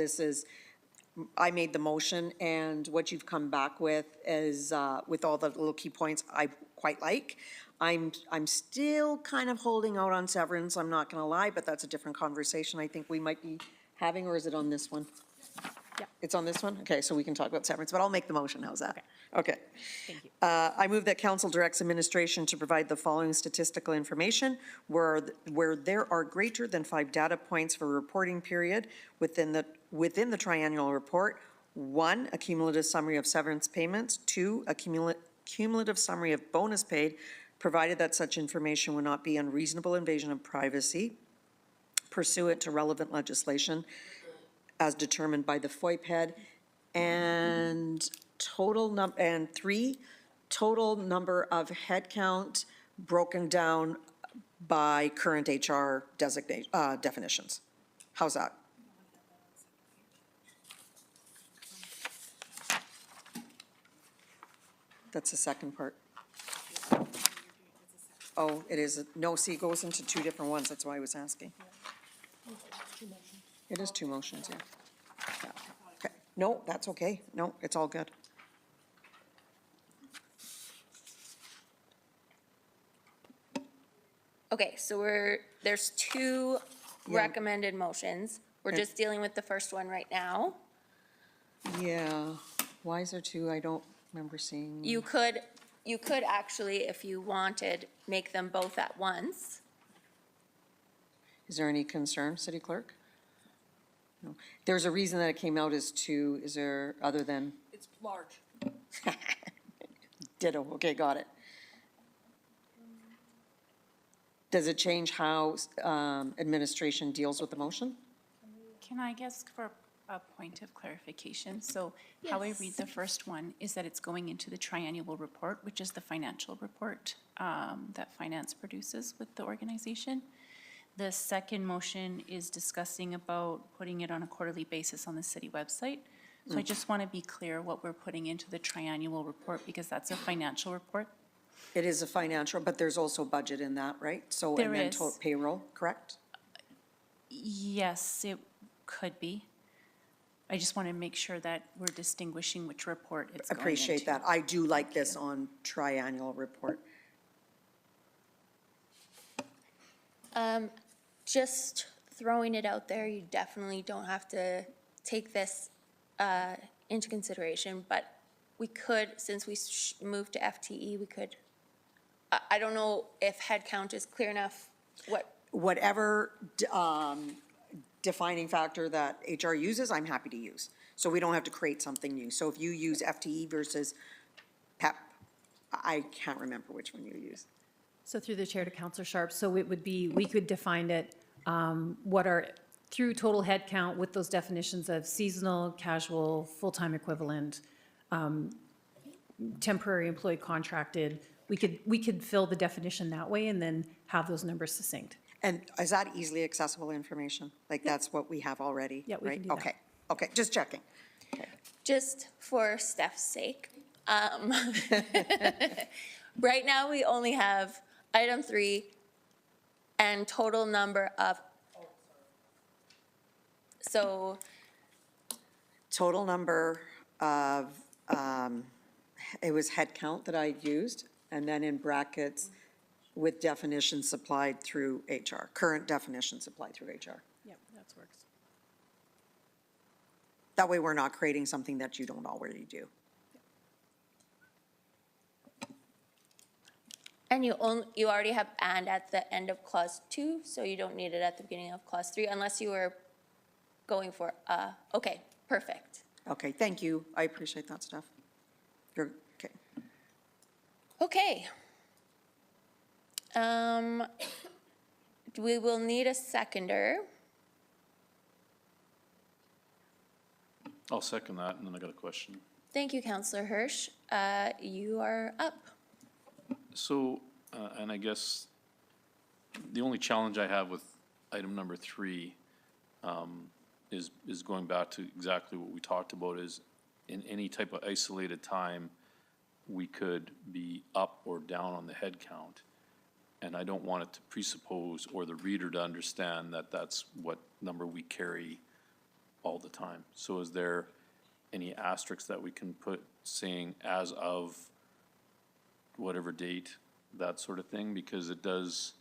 I made the motion, and what you've come back with is, with all the little key points, I quite like. I'm still kind of holding out on severance, I'm not gonna lie, but that's a different conversation I think we might be having, or is it on this one? Yeah. It's on this one? Okay, so we can talk about severance, but I'll make the motion, how's that? Okay. Thank you. I move that council directs administration to provide the following statistical information where there are greater than 5 data points for a reporting period within the triennial report. 1, a cumulative summary of severance payments. 2, a cumulative summary of bonus paid, provided that such information would not be unreasonable invasion of privacy pursuant to relevant legislation as determined by the FOIP head. And 3, total number of headcount broken down by current HR definitions. How's that? That's the second part. Oh, it is, no, see, it goes into two different ones, that's why I was asking. It is two motions, yeah. Yeah. Okay. No, that's okay, no, it's all good. Okay, so there's two Yeah. recommended motions. We're just dealing with the first one right now. Yeah, why is there two? I don't remember seeing. You could actually, if you wanted, make them both at once. Is there any concern, City Clerk? No. There's a reason that it came out as two, is there, other than? It's large. Ditto, okay, got it. Does it change how administration deals with the motion? Can I guess for a point of clarification? So how I read the first one is that it's going into the triannual report, which is the financial report that finance produces with the organization. The second motion is discussing about putting it on a quarterly basis on the city website. So I just want to be clear what we're putting into the triannual report, because that's a financial report. It is a financial, but there's also budget in that, right? So, There and then is. payroll, correct? Yes, it could be. I just want to make sure that we're distinguishing which report it's going into. Appreciate that. I do like this on triannual report. Just throwing it out there, you definitely don't have to take this into consideration, but we could, since we moved to FTE, we could, I don't know if head count is clear enough, Whatever defining factor that HR uses, I'm happy to use. So we don't have to create something new. So if you use FTE versus PEP, I can't remember which one you use. So through the chair to Counselor Sharp, so it would be, we could define it, what are, through total head count with those definitions of seasonal, casual, full-time equivalent, temporary employee contracted. We could fill the definition that way and then have those numbers succinct. And is that easily accessible information? Like that's what we have already? Yeah, we right? can do that. Okay, okay, just checking. just for Steph's sake. Right now, we only have item 3 and total number of, so Total number of, it was head count that I used, and then in brackets with definitions supplied through HR, current definitions supplied through HR. Yep, that works. That way we're not creating something that you don't already do. and you already have "and" at the end of clause 2, so you don't need it at the beginning of clause 3 unless you were going for okay, perfect. Okay, thank you. I appreciate that stuff. You're, okay. Okay. We will need a seconder. I'll second that, and then I got a question. Thank you, Counselor Hirsch. You are up. So, and I guess the only challenge I have with item number 3 is going back to exactly what we talked about, is in any type of isolated time, we could be up or down on the head count. And I don't want it to presuppose or the reader to understand that that's what number we carry all the time. So is there any asterisks that we can put saying as of whatever date, that sort of thing? Because it does,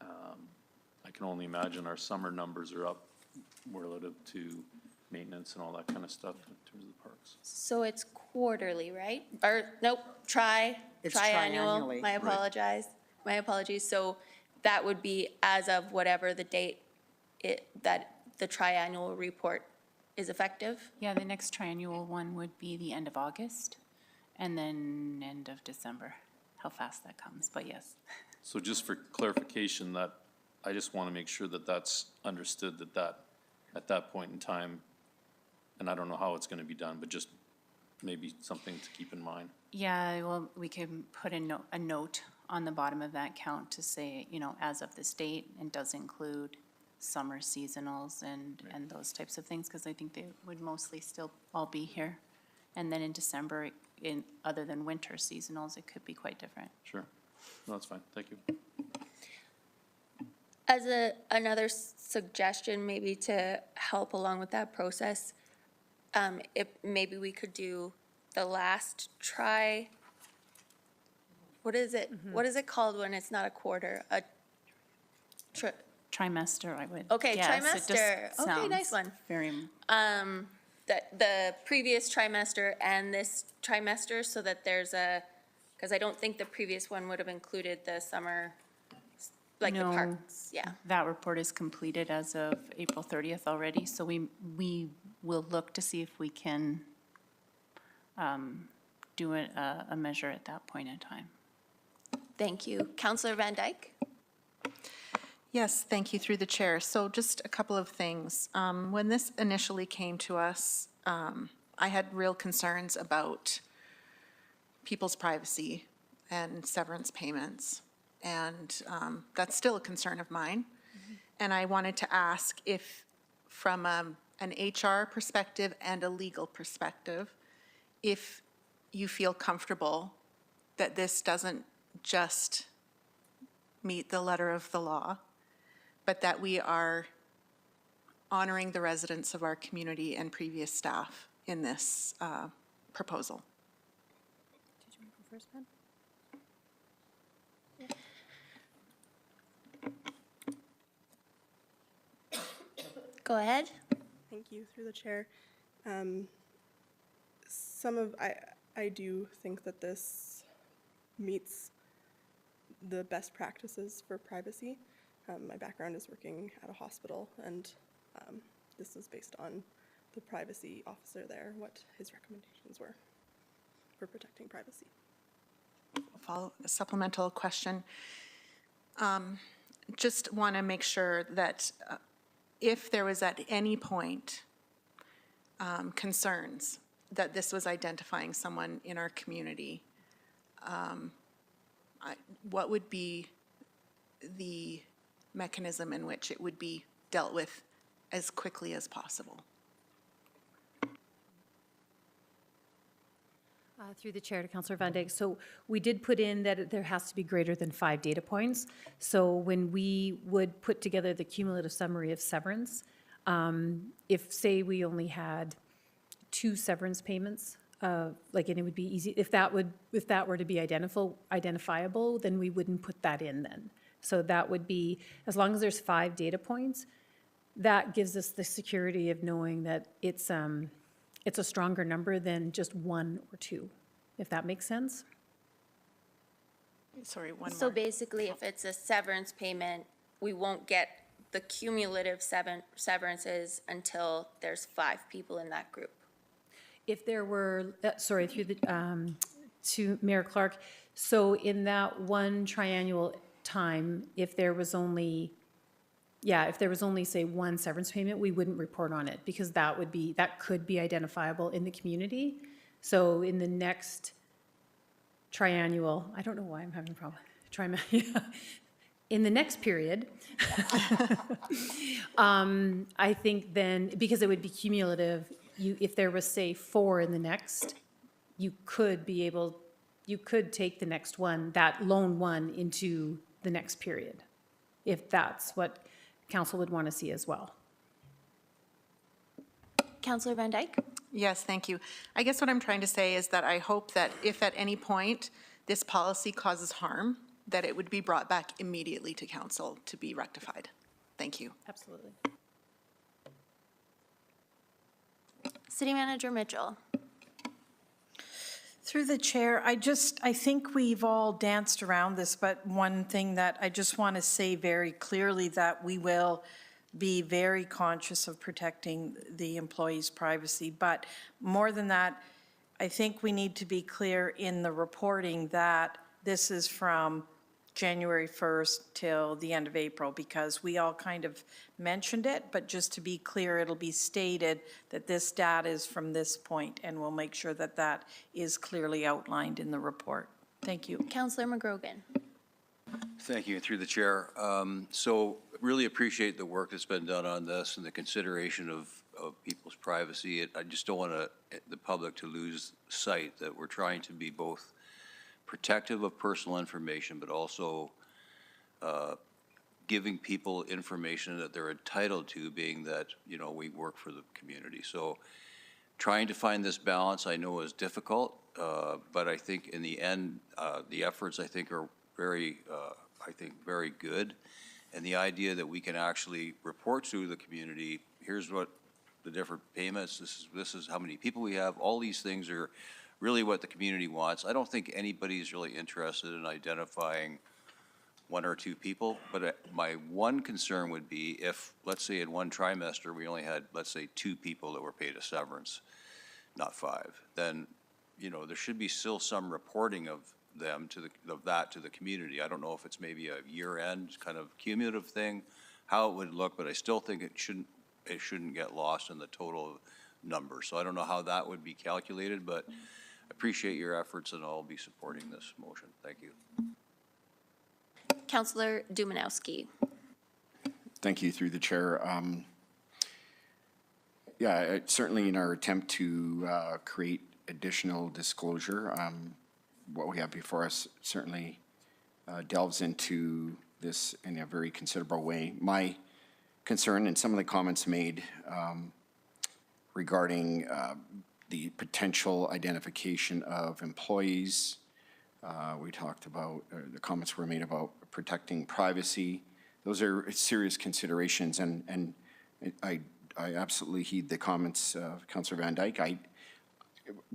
I can only imagine our summer numbers are up relative to maintenance and all that kind of stuff in terms of the parks. So it's quarterly, right? Or, nope, triannual. triannually, My my apologies. So that would be as of whatever the date that the triannual report is effective? Yeah, the next triannual one would be the end of August and then end of December. How fast that comes, but yes. So just for clarification, that, I just want to make sure that that's understood, that at that point in time, and I don't know how it's going to be done, but just maybe something to keep in mind. Yeah, well, we can put a note on the bottom of that count to say, you know, as of this date, and does include summer seasonals and those types of things, because I think they would mostly still all be here. And then in December, other than winter seasonals, it could be quite different. Sure. No, that's fine, thank you. As another suggestion, maybe to help along with that process, if maybe we could do the last try. What is it? What is it called when it's not a quarter? Trimester, I would. Okay, guess. It just trimester. Okay, nice sounds one. Very, The previous trimester and this trimester, so that there's because I don't think the previous one would have included the summer, like the No. parks, yeah. that report is completed as of April 30th already, so we will look to see if we can do a measure at that point in time. Thank you. Counselor Van Dyke? Yes, thank you through the chair. So just a couple of things. When this initially came to us, I had real concerns about people's privacy and severance payments. And that's still a concern of mine. And I wanted to ask if, from an HR perspective and a legal perspective, if you feel comfortable that this doesn't just meet the letter of the law, but that we are honoring the residents of our community and previous staff in this proposal. Did you want to go first, Ben? Go ahead. Thank you, through the chair. I do think that this meets the best practices for privacy. My background is working at a hospital, and this is based on the privacy officer there, what his recommendations were for protecting privacy. A supplemental question. Just want to make sure that if there was at any point concerns that this was identifying someone in our community, what would be the mechanism in which it would be dealt with as quickly as possible? Through the chair to Councillor Van Dyke. So we did put in that there has to be greater than 5 data points. So when we would put together the cumulative summary of severance, if, say, we only had 2 severance payments, and it would be easy, if that were to be identifiable, then we wouldn't put that in then. So that would be, as long as there's 5 data points, that gives us the security of knowing that it's a stronger number than just 1 or 2, if that makes sense. Sorry, one more. So basically, if it's a severance payment, we won't get the cumulative severances until there's 5 people in that group. If there were, through the, to Mayor Clark, so in that one triannual time, if there was only, say, 1 severance payment, we wouldn't report on it, because that could be identifiable in the community. So in the next triannual, I don't know why I'm having a problem, in the next period, I think then, because it would be cumulative, if there was, say, 4 in the next, you could take the next one, that lone one, into the next period, if that's what council would want to see as well. Councillor Van Dyke? Yes, thank you. I guess what I'm trying to say is that I hope that if at any point this policy causes harm, that it would be brought back immediately to council to be rectified. Thank you. Absolutely. City Manager Mitchell? Through the chair, I think we've all danced around this, but one thing that I just want to say very clearly, that we will be very conscious of protecting the employees' privacy. But more than that, I think we need to be clear in the reporting that this is from January 1st till the end of April, because we all kind of mentioned it, but just to be clear, it'll be stated that this data is from this point, and we'll make sure that that is clearly outlined in the report. Thank you. Councillor McGrogan? Thank you, through the chair. So really appreciate the work that's been done on this and the consideration of people's privacy. I just don't want the public to lose sight that we're trying to be both protective of personal information, but also giving people information that they're entitled to, being that, you know, we work for the community. So trying to find this balance, I know, is difficult, but I think in the end, the efforts, I think, are very, very good. And the idea that we can actually report to the community, here's what the different payments, this is how many people we have, all these things are really what the community wants. I don't think anybody's really interested in identifying one or two people, but my one concern would be if, let's say in one trimester, we only had, let's say, 2 people that were paid a severance, not 5, then, you know, there should be still some reporting of them to the community. I don't know if it's maybe a year-end kind of cumulative thing, how it would look, but I still think it shouldn't get lost in the total number. So I don't know how that would be calculated, but I appreciate your efforts and I'll be supporting this motion. Thank you. Councillor Dumanowski. Thank you, through the chair. Yeah, certainly in our attempt to create additional disclosure, what we have before us certainly delves into this in a very considerable way. My concern and some of the comments made regarding the potential identification of employees. We talked about, the comments were made about protecting privacy. Those are serious considerations, and I absolutely heed the comments of Councillor Van Dyke.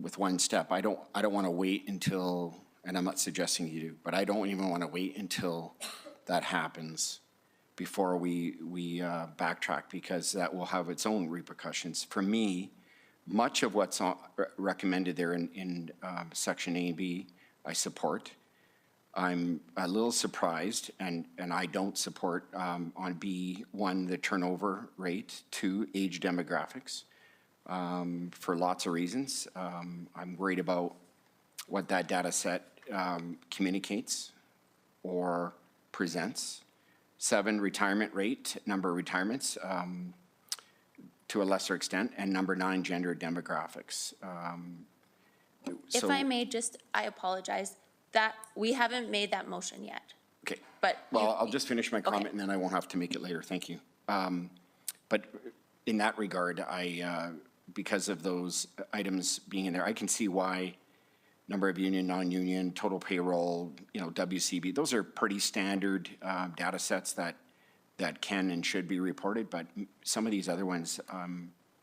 With one step, I don't want to wait until, and I'm not suggesting you do, but I don't even want to wait until that happens before we backtrack, because that will have its own repercussions. For me, much of what's recommended there in section A and B, I support. I'm a little surprised, and I don't support on B1 the turnover rate, 2 age demographics, for lots of reasons. I'm worried about what that data set communicates or presents. 7, retirement rate, number of retirements to a lesser extent, and number 9, gender demographics. If I may just, I apologize, that, we haven't made that motion yet. Okay. But Well, I'll just finish my comment okay. and then I won't have to make it later. Thank you. But in that regard, because of those items being in there, I can see why number of union, non-union, total payroll, you know, WCB, those are pretty standard data sets that can and should be reported, but some of these other ones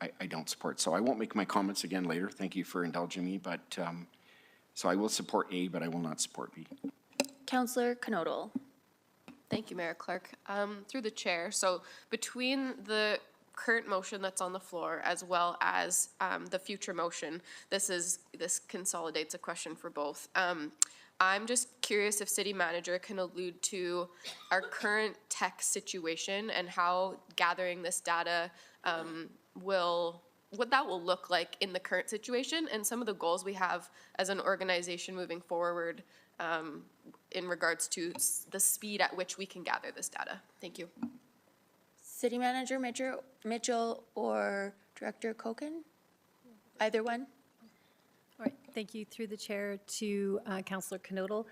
I don't support. So I won't make my comments again later. Thank you for indulging me, but so I will support A, but I will not support B. Councillor Knodel. Thank you, Mayor Clark. Through the chair, so between the current motion that's on the floor as well as the future motion, this consolidates a question for both. I'm just curious if city manager can allude to our current tech situation and how gathering this data what that will look like in the current situation and some of the goals we have as an organization moving forward in regards to the speed at which we can gather this data. Thank you. City Manager Mitchell or Director Koken? Either one? All right, thank you through the chair to Councillor Knodel.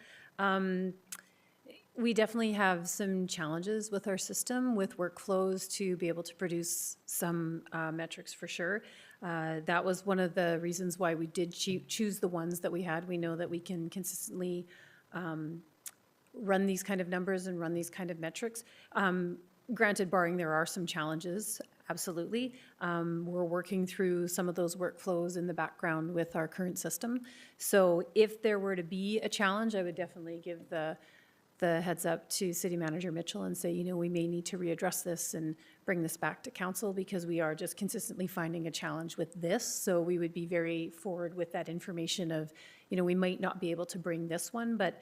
We definitely have some challenges with our system, with workflows to be able to produce some metrics for sure. That was one of the reasons why we did choose the ones that we had. We know that we can consistently run these kind of numbers and run these kind of metrics. Granted, barring there are some challenges, absolutely. We're working through some of those workflows in the background with our current system. So if there were to be a challenge, I would definitely give the heads up to City Manager Mitchell and say, you know, we may need to readdress this and bring this back to council because we are just consistently finding a challenge with this. So we would be very forward with that information of, you know, we might not be able to bring this one, but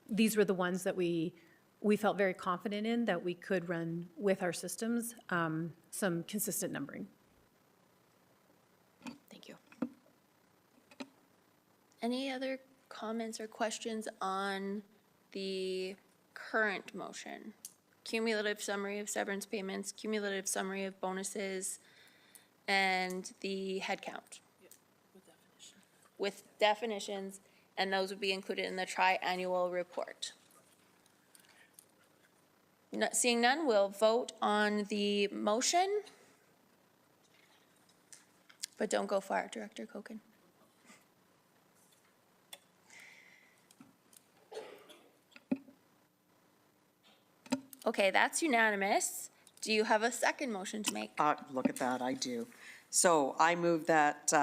these were the ones that we felt very confident in that we could run with our systems, some consistent numbering. Thank you. Any other comments or questions on the current motion? Cumulative summary of severance payments, cumulative summary of bonuses, and the head count. With definitions and those would be included in the tri-annual report. Seeing none, we'll vote on the motion. But don't go far, Director Kochen. Okay, that's unanimous. Do you have a second motion to make? Look at that, I do. So I move that,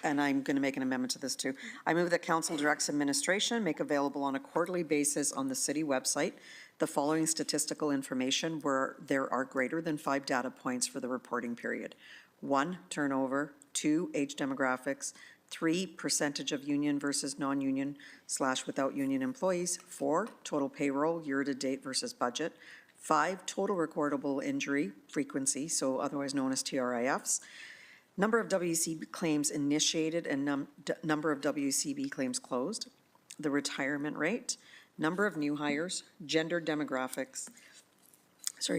and I'm going to make an amendment to this too. I move that council directs administration make available on a quarterly basis on the city website the following statistical information where there are greater than 5 data points for the reporting period. 1, turnover. 2, age demographics. 3, percentage of union versus non-union / without union employees. 4, total payroll year-to-date versus budget. 5, total recordable injury frequency, so otherwise known as TRIFs. Number of WCB claims initiated and number of WCB claims closed. The retirement rate. Number of new hires. Gender demographics.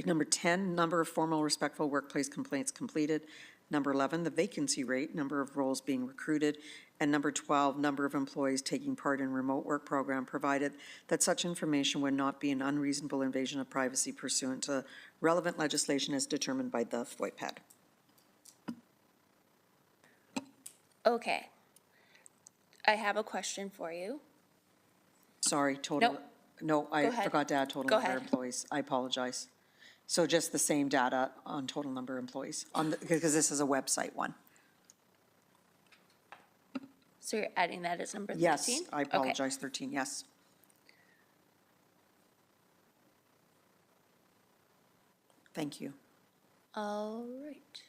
Number 10, number of formal respectful workplace complaints completed. Number 11, the vacancy rate, number of roles being recruited. And number 12, number of employees taking part in remote work program, provided that such information would not be an unreasonable invasion of privacy pursuant to relevant legislation as determined by the FOIPAD. Okay. I have a question for you. Sorry, total. Nope. No, I Go ahead. forgot to add total Go number of ahead. employees. I apologize. So just the same data on total number of employees, because this is a website one. So you're adding that as number 13? Yes, I Okay. apologize, 13, yes. Thank you. All right.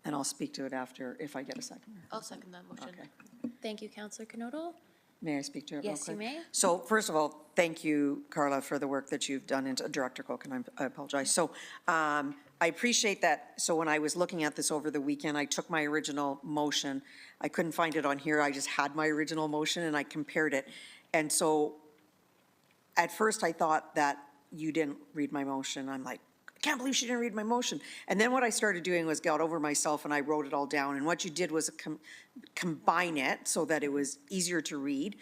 And I'll speak to it after, if I get a second. I'll second that motion. Okay. Thank you, Counselor Knodel. May I speak to it real Yes, you quick? may. So first of all, thank you, Carla, for the work that you've done, and Director Kochen, I apologize. So I appreciate that. So when I was looking at this over the weekend, I took my original motion. I couldn't find it on here. I just had my original motion and I compared it. And so at first I thought that you didn't read my motion. I'm like, I can't believe she didn't read my motion. And then what I started doing was got over myself and I wrote it all down. And what you did was combine it so that it was easier to read,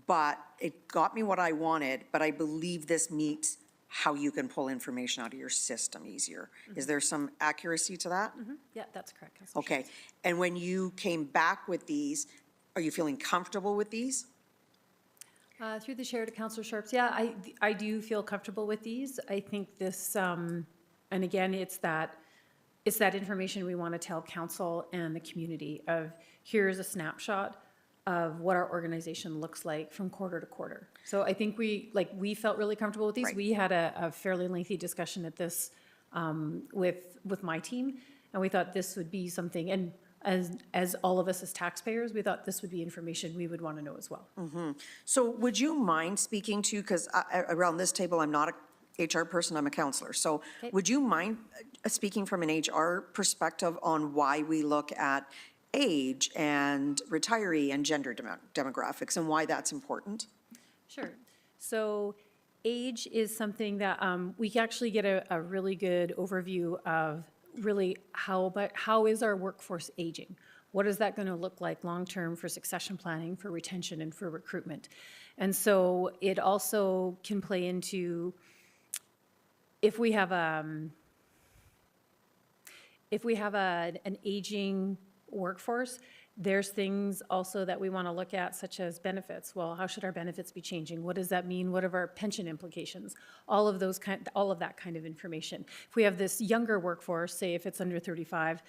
but it got me what I wanted. But I believe this meets how you can pull information out of your system easier. Is there some accuracy to that? Yeah, that's correct, Councilor. Okay. And when you came back with these, are you feeling comfortable with these? Through the chair to Councilor Sharps, yeah, I do feel comfortable with these. I think this, and again, it's that information we want to tell council and the community of, here's a snapshot of what our organization looks like from quarter to quarter. So I think we felt really comfortable with these. Right. We had a fairly lengthy discussion at this with my team, and we thought this would be something, and as all of us as taxpayers, we thought this would be information we would want to know as well. So would you mind speaking to, because around this table, I'm not a HR person, I'm a counselor. So Okay. would you mind speaking from an HR perspective on why we look at age and retiree and gender demographics and why that's important? Sure. So age is something that we can actually get a really good overview of really how is our workforce aging? What is that going to look like long-term for succession planning, for retention, and for recruitment? And so it also can play into if we have an aging workforce, there's things also that we want to look at, such as benefits. Well, how should our benefits be changing? What does that mean? What are our pension implications? All of that kind of information. If we have this younger workforce, say if it's under 35,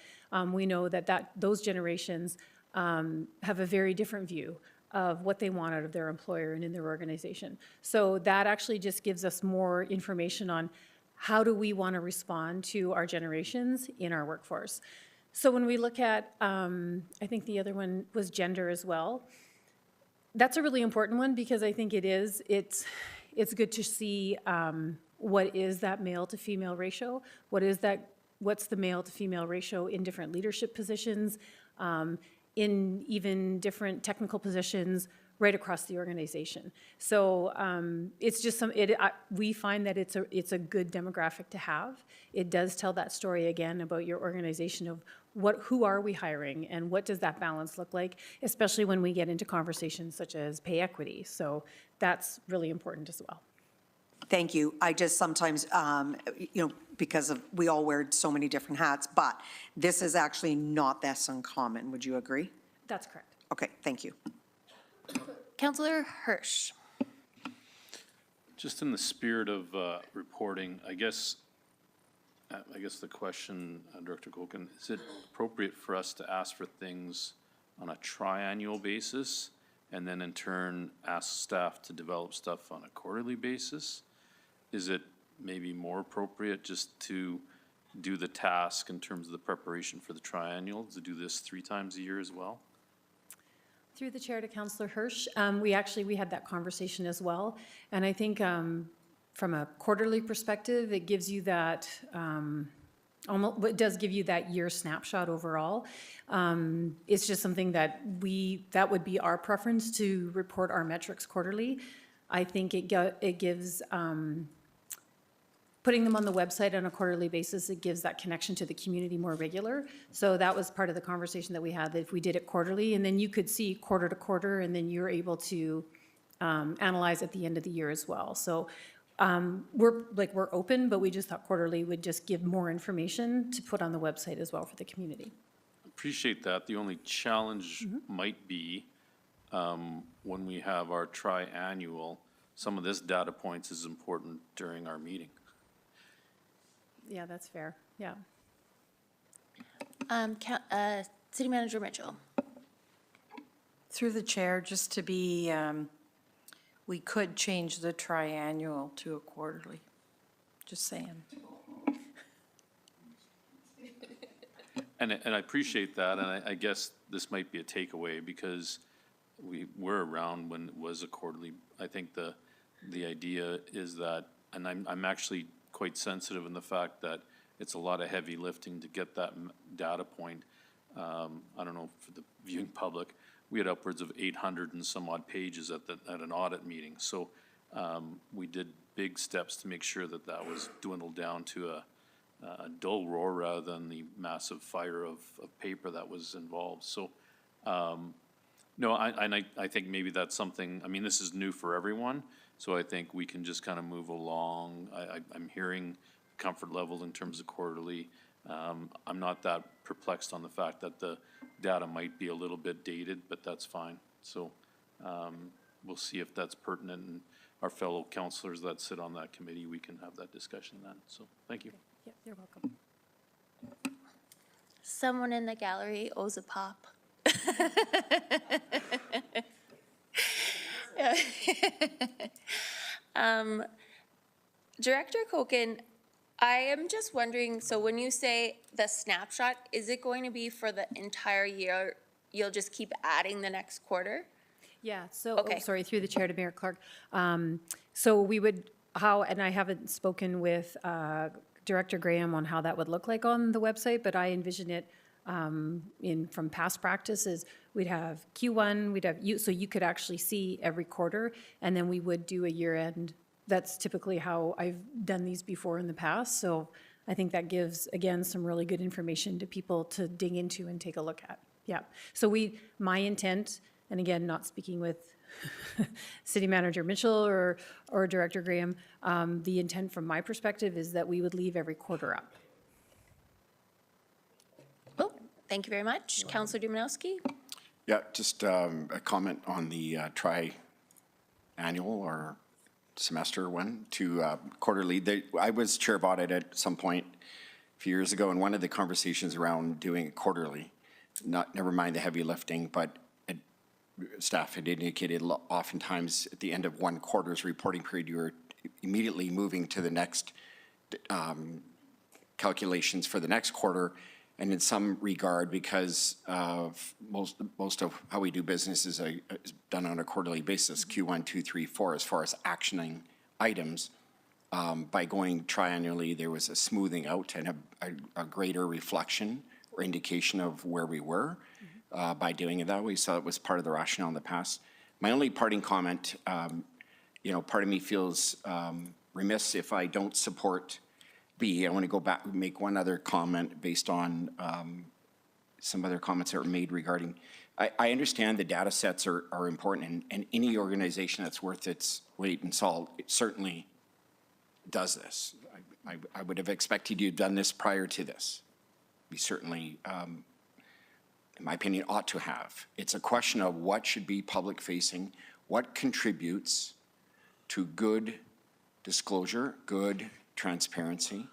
we know that those generations have a very different view of what they want out of their employer and in their organization. So that actually just gives us more information on how do we want to respond to our generations in our workforce. So when we look at, I think the other one was gender as well. That's a really important one because I think it's good to see what is that male to female ratio? What's the male to female ratio in different leadership positions, in even different technical positions right across the organization. So it's just we find that it's a good demographic to have. It does tell that story again about your organization of who are we hiring and what does that balance look like, especially when we get into conversations such as pay equity. So that's really important as well. Thank you. I just sometimes, because of, we all wear so many different hats, but this is actually not this uncommon. Would you agree? That's correct. Okay, thank you. Counselor Hirsch. Just in the spirit of reporting, I guess the question, Director Colkin, is it appropriate for us to ask for things on a triannual basis and then in turn ask staff to develop stuff on a quarterly basis? Is it maybe more appropriate just to do the task in terms of the preparation for the triennial, to do this 3 times a year as well? Through the chair to Councillor Hirsch, we had that conversation as well. And I think from a quarterly perspective, it gives you that, it does give you that year snapshot overall. It's just something that that would be our preference, to report our metrics quarterly. I think it gives, putting them on the website on a quarterly basis, it gives that connection to the community more regular. So that was part of the conversation that we had, that if we did it quarterly, and then you could see quarter to quarter, and then you're able to analyze at the end of the year as well. So we're open, but we just thought quarterly would just give more information to put on the website as well for the community. Appreciate that. The only challenge might be when we have our triannual, some of this data points is important during our meeting. Yeah, that's fair. Yeah. City Manager Mitchell. Through the chair, just to be, we could change the triannual to a quarterly. Just saying. And I appreciate that, and I guess this might be a takeaway, because we were around when it was a quarterly. I think the idea is that, and I'm actually quite sensitive in the fact that it's a lot of heavy lifting to get that data point. I don't know, for the viewing public, we had upwards of 800 and some odd pages at an audit meeting. So we did big steps to make sure that that was dwindled down to a dull roar rather than the massive fire of paper that was involved. So no, I think maybe that's something, I mean, this is new for everyone. So I think we can just kind of move along. I'm hearing comfort level in terms of quarterly. I'm not that perplexed on the fact that the data might be a little bit dated, but that's fine. So we'll see if that's pertinent, and our fellow councillors that sit on that committee, we can have that discussion then. So thank you. Yeah, you're welcome. Someone in the gallery owes a pop. Director Colkin, I am just wondering, so when you say the snapshot, is it going to be for the entire year? You'll just keep adding the next quarter? Yeah, so, Okay. sorry, through the chair to Mayor Clark. So we would, and I haven't spoken with Director Graham on how that would look like on the website, but I envision it from past practices, we'd have Q1, we'd have so you could actually see every quarter, and then we would do a year end. That's typically how I've done these before in the past. So I think that gives, again, some really good information to people to dig into and take a look at. Yeah. So my intent, and again, not speaking with City Manager Mitchell or Director Graham, the intent from my perspective is that we would leave every quarter up. Oh, thank you very much. Councillor Dumanowski? Yeah, just a comment on the tri-annual or semester one to quarterly. I was chair of audit at some point a few years ago, and one of the conversations around doing it quarterly, never mind the heavy lifting, but staff had indicated oftentimes at the end of one quarter's reporting period, you were immediately moving to the next calculations for the next quarter. And in some regard, because of most of how we do business is done on a quarterly basis, Q1, 2, 3, 4, as far as actioning items, by going triannually, there was a smoothing out and a greater reflection or indication of where we were by doing it that way. So it was part of the rationale in the past. My only parting comment, part of me feels remiss if I don't support B. I want to go back and make one other comment based on some other comments that were made regarding, I understand the data sets are important, and any organization that's worth its weight in salt, it certainly does this. I would have expected you to have done this prior to this. We certainly, in my opinion, ought to have. It's a question of what should be public-facing, what contributes to good disclosure, good transparency,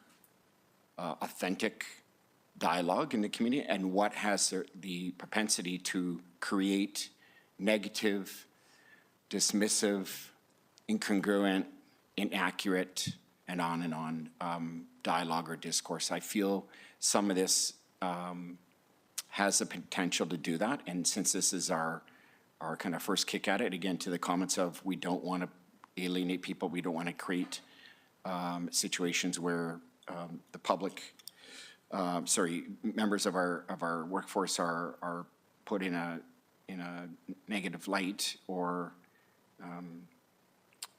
authentic dialogue in the community, and what has the propensity to create negative, dismissive, incongruent, inaccurate, and on dialogue or discourse. I feel some of this has the potential to do that, and since this is our kind of first kick at it, again, to the comments of we don't want to alienate people, we don't want to create situations where the public, members of our workforce are put in a negative light or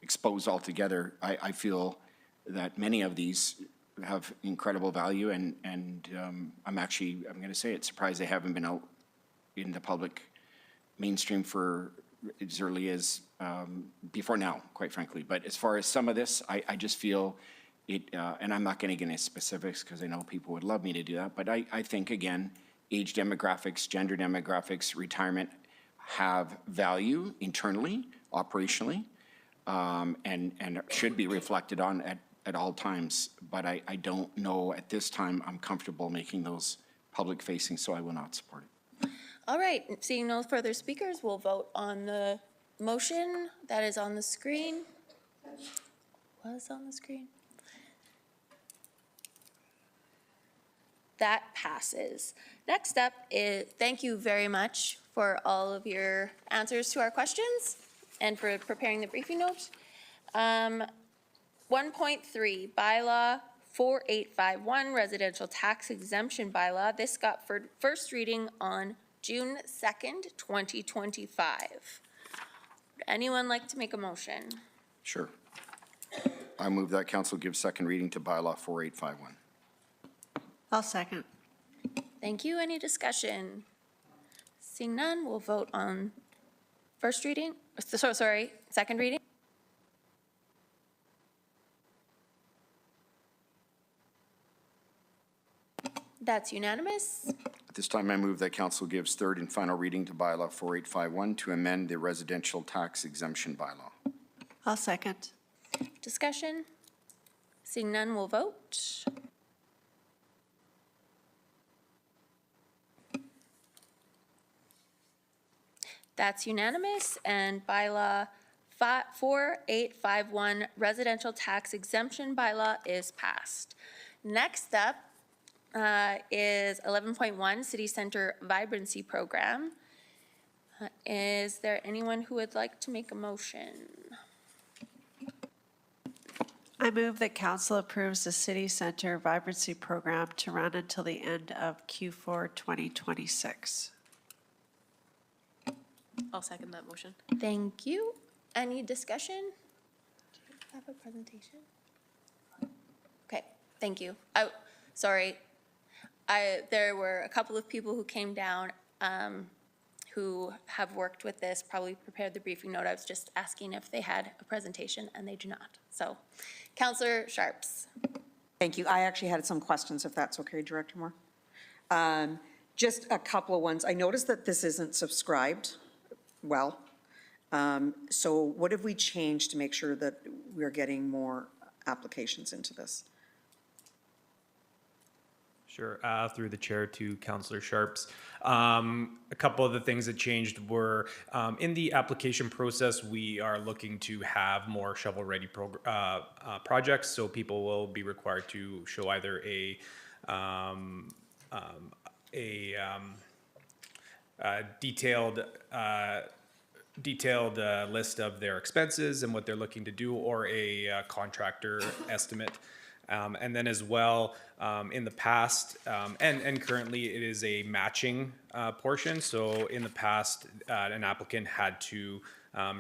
exposed altogether. I feel that many of these have incredible value, and I'm going to say it, surprised they haven't been out in the public mainstream for as early as before now, quite frankly. But as far as some of this, I just feel it, and I'm not going to get into specifics because I know people would love me to do that, but I think, again, age demographics, gender demographics, retirement have value internally, operationally, and should be reflected on at all times. But I don't know at this time I'm comfortable making those public-facing, so I will not support it. All right, seeing no further speakers, we'll vote on the motion that is on the screen. Was on the screen? That passes. Next up is, thank you very much for all of your answers to our questions and for preparing the briefing note. 1.3, Bylaw 4851, Residential Tax Exemption Bylaw. This got for first reading on June 2nd, 2025. Would anyone like to make a motion? Sure. I move that council give second reading to bylaw 4851. I'll second. Thank you. Any discussion? Seeing none, we'll vote on first reading, second reading. That's unanimous. At this time, I move that council gives third and final reading to bylaw 4851 to amend the residential tax exemption bylaw. I'll second. Discussion? Seeing none, we'll vote. That's unanimous, and bylaw 4851, residential tax exemption bylaw is passed. Next up is 11.1, City Center Vibrancy Program. Is there anyone who would like to make a motion? I move that council approves the City Center Vibrancy Program to run until the end of Q4 2026. I'll second that motion. Thank you. Any discussion? Do you have a presentation? Okay, thank you. Oh, sorry. There were a couple of people who came down who have worked with this, probably prepared the briefing note. I was just asking if they had a presentation, and they do not. So, Councillor Sharps. Thank you. I actually had some questions, if that's okay, Director Moore. Just a couple of ones. I noticed that this isn't subscribed well. So what have we changed to make sure that we're getting more applications into this? Sure, through the chair to Councillor Sharps. A couple of the things that changed were in the application process, we are looking to have more shovel-ready projects, so people will be required to show either a detailed list of their expenses and what they're looking to do, or a contractor estimate. And then as well, in the past, and currently it is a matching portion. So in the past, an applicant had to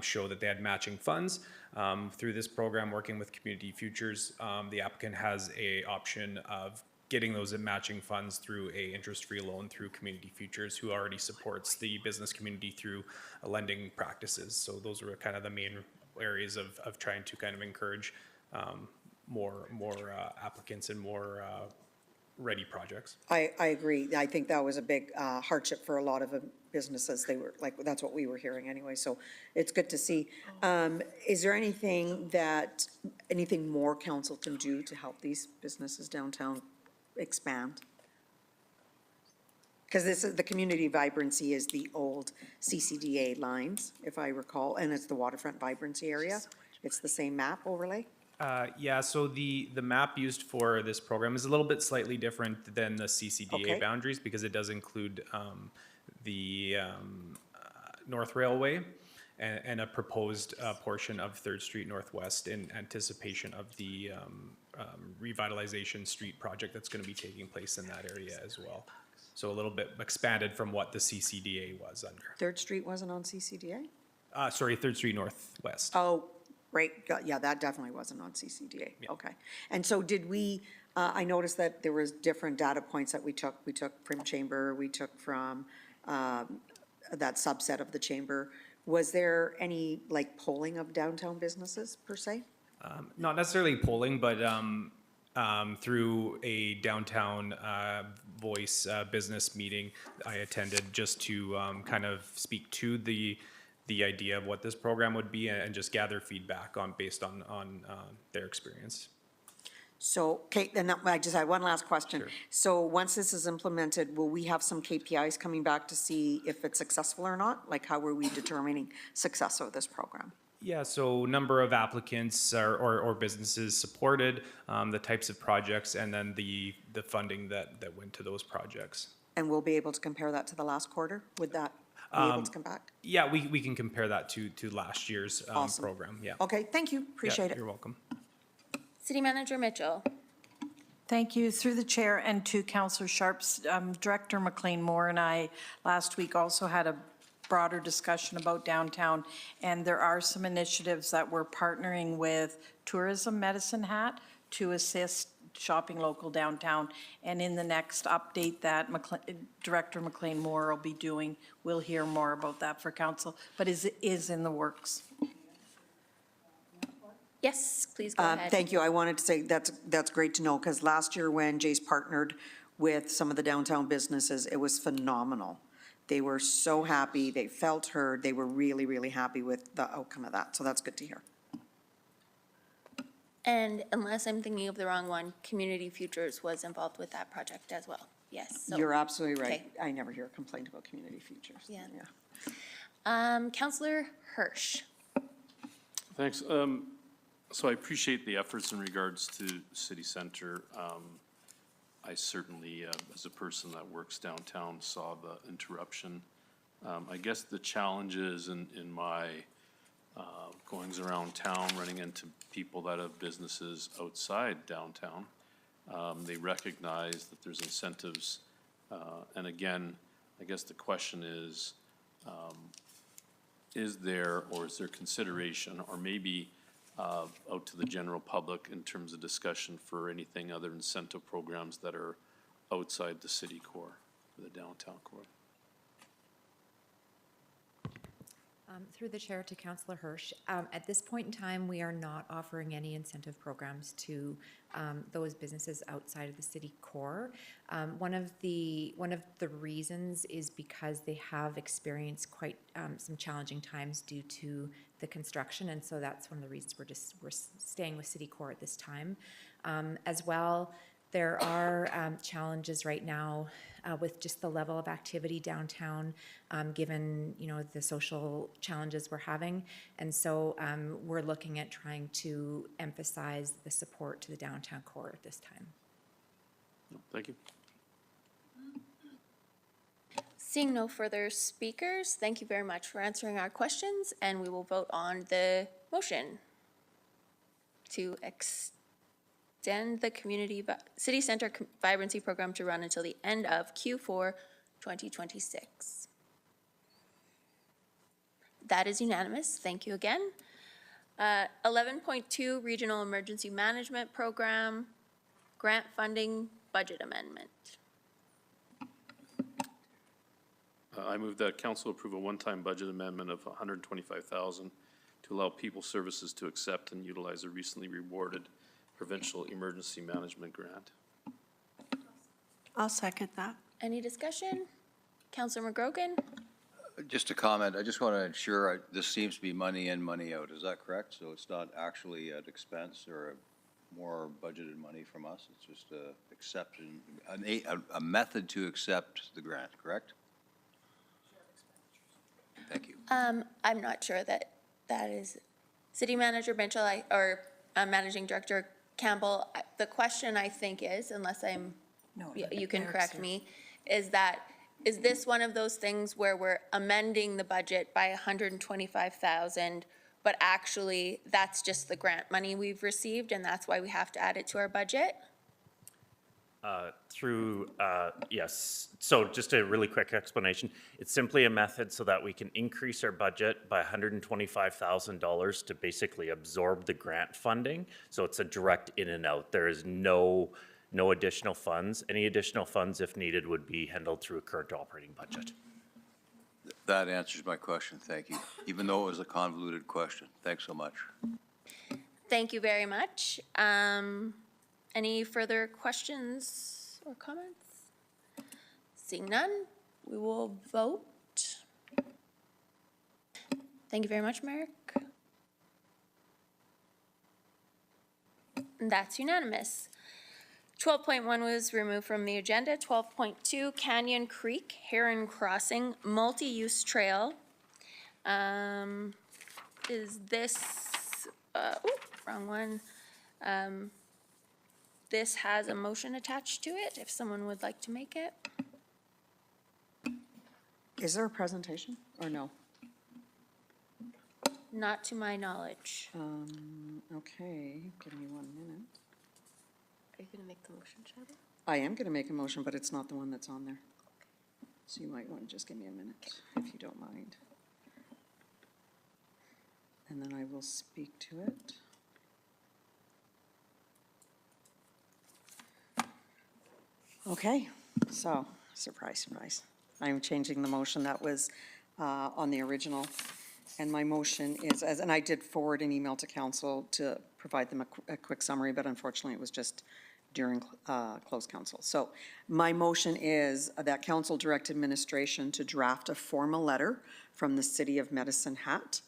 show that they had matching funds. Through this program, working with Community Futures, the applicant has a option of getting those matching funds through a interest-free loan through Community Futures, who already supports the business community through lending practices. So those were kind of the main areas of trying to kind of encourage more applicants and more ready projects. I agree. I think that was a big hardship for a lot of businesses. They were like, that's what we were hearing anyway, so it's good to see. Is there anything more council can do to help these businesses downtown expand? Because this is, the community vibrancy is the old CCDA lines, if I recall, and it's the waterfront vibrancy area. It's the same map overlay? Yeah, so the map used for this program is a little bit slightly different than the CCDA Okay. boundaries, because it does include the North Railway and a proposed portion of Third Street Northwest in anticipation of the revitalization street project that's going to be taking place in that area as well. So a little bit expanded from what the CCDA was under. Third Street wasn't on CCDA? Sorry, Third Street Northwest. Oh, right, yeah, that definitely wasn't on CCDA, okay. And so did we, I noticed that there was different data points that we took Prim Chamber, we took from that subset of the chamber. Was there any, like, polling of downtown businesses, per se? Not necessarily polling, but through a downtown voice business meeting I attended, just to kind of speak to the idea of what this program would be and just gather feedback based on their experience. So, okay, then I just had one last question. Sure. So once this is implemented, will we have some KPIs coming back to see if it's successful or not? Like, how are we determining success of this program? Yeah, so number of applicants or businesses supported, the types of projects, and then the funding that went to those projects. And we'll be able to compare that to the last quarter? Would that be able to come back? Yeah, we can compare that to last year's Awesome. program, yeah. Okay, thank you, appreciate Yeah, it. You're welcome. City Manager Mitchell. Thank you. Through the chair and to Councillor Sharps, Director McLean Moore and I last week also had a broader discussion about downtown, and there are some initiatives that we're partnering with Tourism Medicine Hat to assist shopping local downtown. And in the next update that Director McLean Moore will be doing, we'll hear more about that for council, but is in the works. Yes, please go ahead. Thank you. I wanted to say that's great to know, because last year when Jace partnered with some of the downtown businesses, it was phenomenal. They were so happy, they felt heard, they were really, really happy with the outcome of that, so that's good to hear. And unless I'm thinking of the wrong one, Community Futures was involved with that project as well. Yes. so- You're absolutely right. Okay. I never hear a complaint about community features. Yeah. Councillor Hirsch. Thanks. So I appreciate the efforts in regards to city center. I certainly, as a person that works downtown, saw the interruption. I guess the challenges in my goings around town, running into people that have businesses outside downtown, they recognize that there's incentives. And again, I guess the question is there consideration, or maybe out to the general public in terms of discussion for anything other incentive programs that are outside the city core, the downtown core? Through the chair to Councillor Hirsch, at this point in time, we are not offering any incentive programs to those businesses outside of the city core. One of the reasons is because they have experienced quite some challenging times due to the construction, and so that's one of the reasons we're staying with city core at this time. As well, there are challenges right now with just the level of activity downtown, given the social challenges we're having, and so we're looking at trying to emphasize the support to the downtown core at this time. Thank you. Seeing no further speakers, thank you very much for answering our questions, and we will vote on the motion to extend the City Center Vibrancy Program to run until the end of Q4 2026. That is unanimous. Thank you again. 11.2 Regional Emergency Management Program, grant funding budget amendment. I move that council approve a one-time budget amendment of $125,000 to allow People Services to accept and utilize a recently rewarded provincial emergency management grant. I'll second that. Any discussion? Counselor McGrogan? Just a comment, I just want to ensure, this seems to be money in, money out, is that correct? So it's not actually an expense or more budgeted money from us, it's just a exception, a method to accept the grant, correct? Thank you. I'm not sure that is, City Manager Mitchell, or Managing Director Campbell, the question I think is, unless you can correct me, is this one of those things where we're amending the budget by $125,000, but actually that's just the grant money we've received and that's why we have to add it to our budget? Yes. So just a really quick explanation. It's simply a method so that we can increase our budget by $125,000 to basically absorb the grant funding. So it's a direct in and out. There is no additional funds. Any additional funds, if needed, would be handled through a current operating budget. That answers my question, thank you. Even though it was a convoluted question, thanks so much. Thank you very much. Any further questions or comments? Seeing none, we will vote. Thank you very much, Merrick. And that's unanimous. 12.1 was removed from the agenda. 12.2, Canyon Creek Heron Crossing Multi-Use Trail. Is this, wrong one. This has a motion attached to it, if someone would like to make it. Is there a presentation or no? Not to my knowledge. Okay, give me 1 minute. Are you going to make the motion, Shelby? I am going to make a motion, but it's not the one that's on there. So you might want to just give me a minute, if you don't mind. And then I will speak to it. Okay, so, surprise, surprise. I'm changing the motion that was on the original. And my motion is, and I did forward an email to council to provide them a quick summary, but unfortunately it was just during closed council. So my motion is that council direct administration to draft a formal letter from the City of Medicine Hat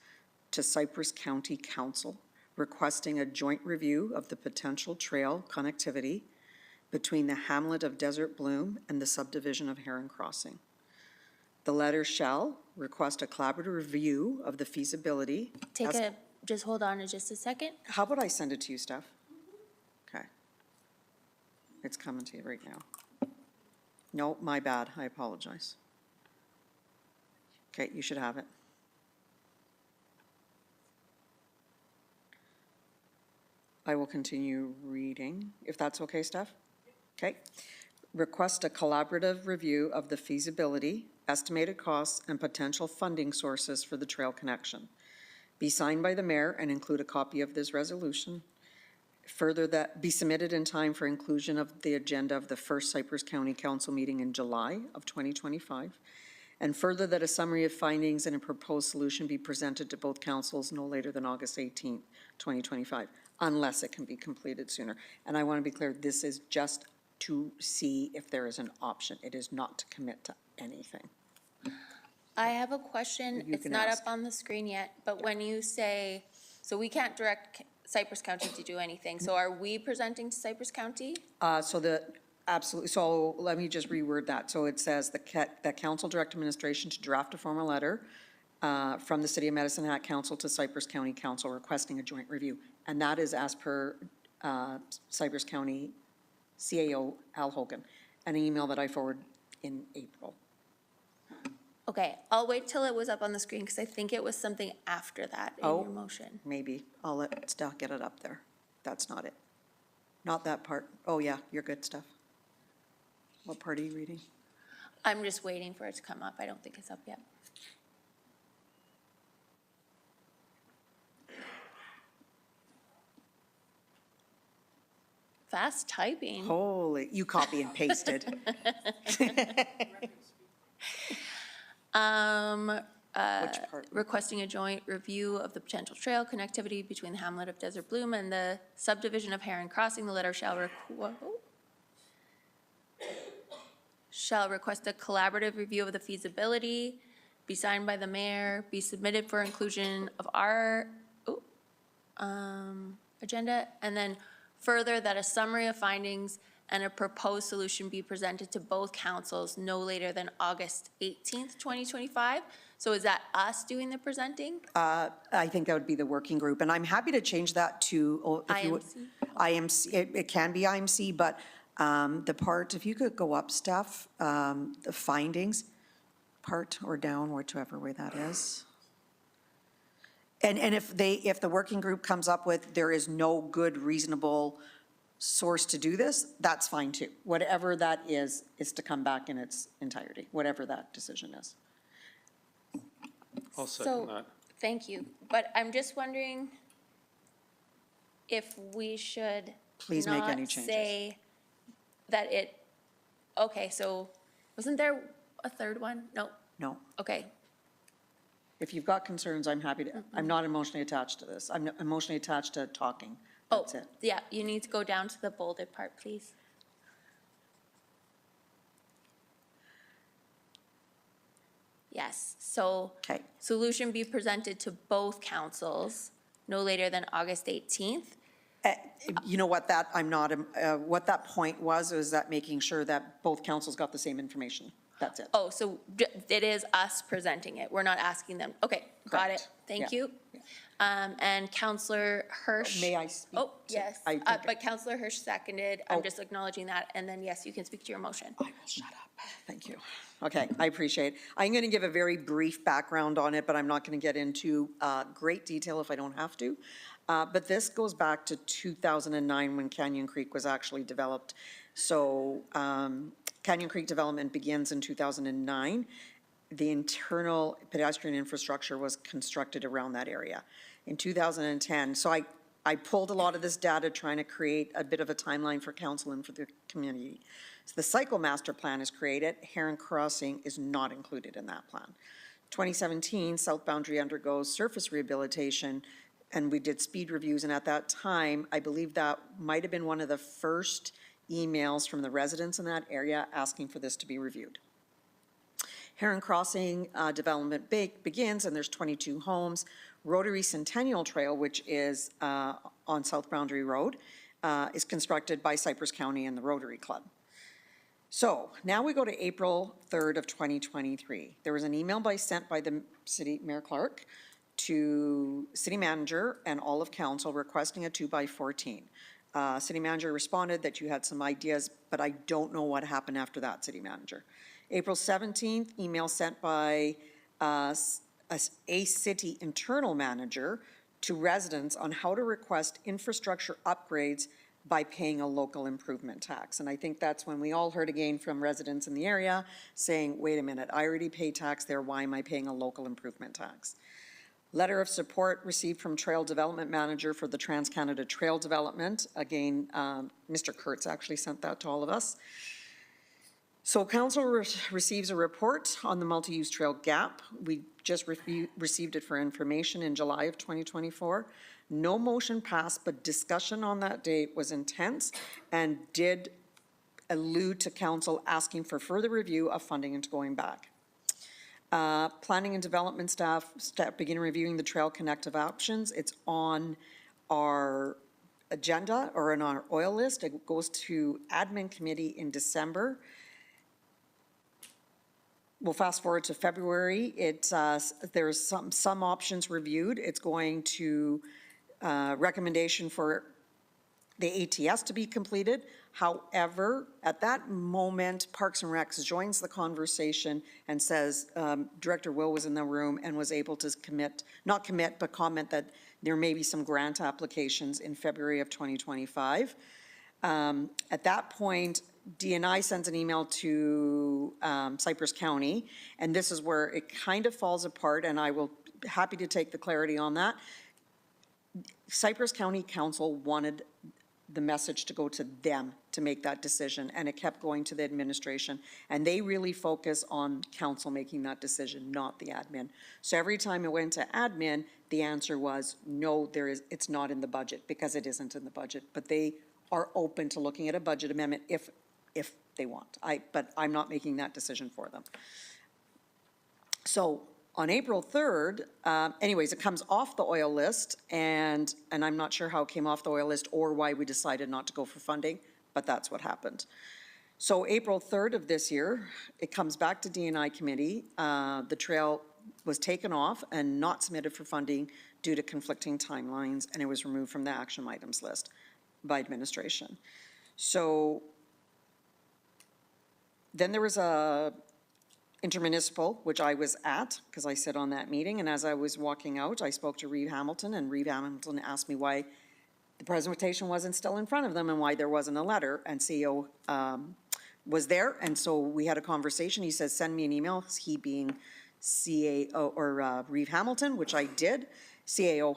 to Cypress County Council requesting a joint review of the potential trail connectivity between the hamlet of Desert Bloom and the subdivision of Heron Crossing. The letter shall request a collaborative review of the feasibility. Just hold on just a second. How about I send it to you, Steph? Okay. It's coming to you right now. No, my bad, I apologize. Okay, you should have it. I will continue reading, if that's okay, Steph? Okay. Request a collaborative review of the feasibility, estimated costs, and potential funding sources for the trail connection. Be signed by the mayor and include a copy of this resolution. Further, that be submitted in time for inclusion of the agenda of the first Cypress County Council meeting in July of 2025. And further, that a summary of findings and a proposed solution be presented to both councils no later than August 18th, 2025, unless it can be completed sooner. And I want to be clear, this is just to see if there is an option. It is not to commit to anything. I have a question. You It's can not ask. up on the screen yet, but when you say, so we can't direct Cypress County to do anything, so are we presenting to Cypress County? Absolutely, so let me just reword that. So it says that council direct administration to draft a formal letter from the City of Medicine Hat Council to Cypress County Council requesting a joint review. And that is as per Cypress County CAO Al Hogan, an email that I forwarded in April. Okay, I'll wait till it was up on the screen because I think it was something after that in your motion. Maybe. I'll let Steph get it up there. That's not it. Not that part. Oh, yeah, you're good, Steph. What part are you reading? I'm just waiting for it to come up. I don't think it's up yet. Fast typing. Holy, you copy and pasted. Which part? Requesting a joint review of the potential trail connectivity between the hamlet of Desert Bloom and the subdivision of Heron Crossing. The letter shall request a collaborative review of the feasibility, be signed by the mayor, be submitted for inclusion of our agenda, and then further that a summary of findings and a proposed solution be presented to both councils no later than August 18th, 2025. So is that us doing the presenting? I think that would be the working group, and I'm happy to change that to, if you would. IMC, it can be IMC, but the part, if you could go up, Steph, the findings part or down, whichever way that is. And if the working group comes up with, there is no good reasonable source to do this, that's fine too. Whatever that is to come back in its entirety, whatever that decision is. I'll second that. Thank you, but I'm just wondering if we should Please make any not changes. say that it, okay, so wasn't there a third one? No, No. okay. If you've got concerns, I'm happy to, I'm not emotionally attached to this. I'm emotionally attached to talking. That's it. Yeah, you need to go down to the bolded part, please. Yes, so. Okay. Solution be presented to both councils no later than August 18th. You know what that, I'm not, what that point was that making sure that both councils got the same information. That's it. Oh, so it is us presenting it. We're not asking them. Okay, got it. Correct. Thank Yeah. you. And Counselor Hirsch. May I speak? Oh, yes, I think but Counselor Hirsch seconded. I'm just acknowledging that. And then, yes, you can speak to your motion. I will shut up. Thank you. Okay, I appreciate it. I'm going to give a very brief background on it, but I'm not going to get into great detail if I don't have to. But this goes back to 2009 when Canyon Creek was actually developed. So Canyon Creek development begins in 2009. The internal pedestrian infrastructure was constructed around that area in 2010. So I pulled a lot of this data trying to create a bit of a timeline for council and for the community. So the cycle master plan is created. Heron Crossing is not included in that plan. 2017, South Boundary undergoes surface rehabilitation, and we did speed reviews. And at that time, I believe that might have been one of the first emails from the residents in that area asking for this to be reviewed. Heron Crossing development begins, and there's 22 homes. Rotary Centennial Trail, which is on South Boundary Road, is constructed by Cypress County and the Rotary Club. So now we go to April 3rd of 2023. There was an email sent by the city, Mayor Clark, to city manager and all of council requesting a 2x14. City manager responded that you had some ideas, but I don't know what happened after that, city manager. April 17th, email sent by a city internal manager to residents on how to request infrastructure upgrades by paying a local improvement tax. And I think that's when we all heard again from residents in the area saying, wait a minute, I already pay tax there, why am I paying a local improvement tax? Letter of support received from Trail Development Manager for the Trans-Canada Trail Development. Again, Mr. Kurtz actually sent that to all of us. So council receives a report on the multi-use trail gap. We just received it for information in July of 2024. No motion passed, but discussion on that date was intense and did allude to council asking for further review of funding and going back. Planning and development staff begin reviewing the trail connective options. It's on our agenda or on our oil list. It goes to admin committee in December. We'll fast forward to February. There's some options reviewed. It's going to recommendation for the ATS to be completed. However, at that moment, Parks and Recs joins the conversation and says, Director Will was in the room and was able to but comment that there may be some grant applications in February of 2025. At that point, DNI sends an email to Cypress County, and this is where it kind of falls apart, and I will happy to take the clarity on that. Cypress County Council wanted the message to go to them to make that decision, and it kept going to the administration. And they really focus on council making that decision, not the admin. So every time it went to admin, the answer was, no, it's not in the budget, because it isn't in the budget. But they are open to looking at a budget amendment if they want. But I'm not making that decision for them. So on April 3rd, anyways, it comes off the oil list, and I'm not sure how it came off the oil list or why we decided not to go for funding, but that's what happened. So April 3rd of this year, it comes back to D&I committee. The trail was taken off and not submitted for funding due to conflicting timelines, and it was removed from the action items list by administration. So then there was a intermunicipal, which I was at, because I sit on that meeting, and as I was walking out, I spoke to Reeve Hamilton, and Reeve Hamilton asked me why the presentation wasn't still in front of them and why there wasn't a letter, and CEO was there, and so we had a conversation. He says, send me an email, he being CAO, or Reeve Hamilton, which I did. CAO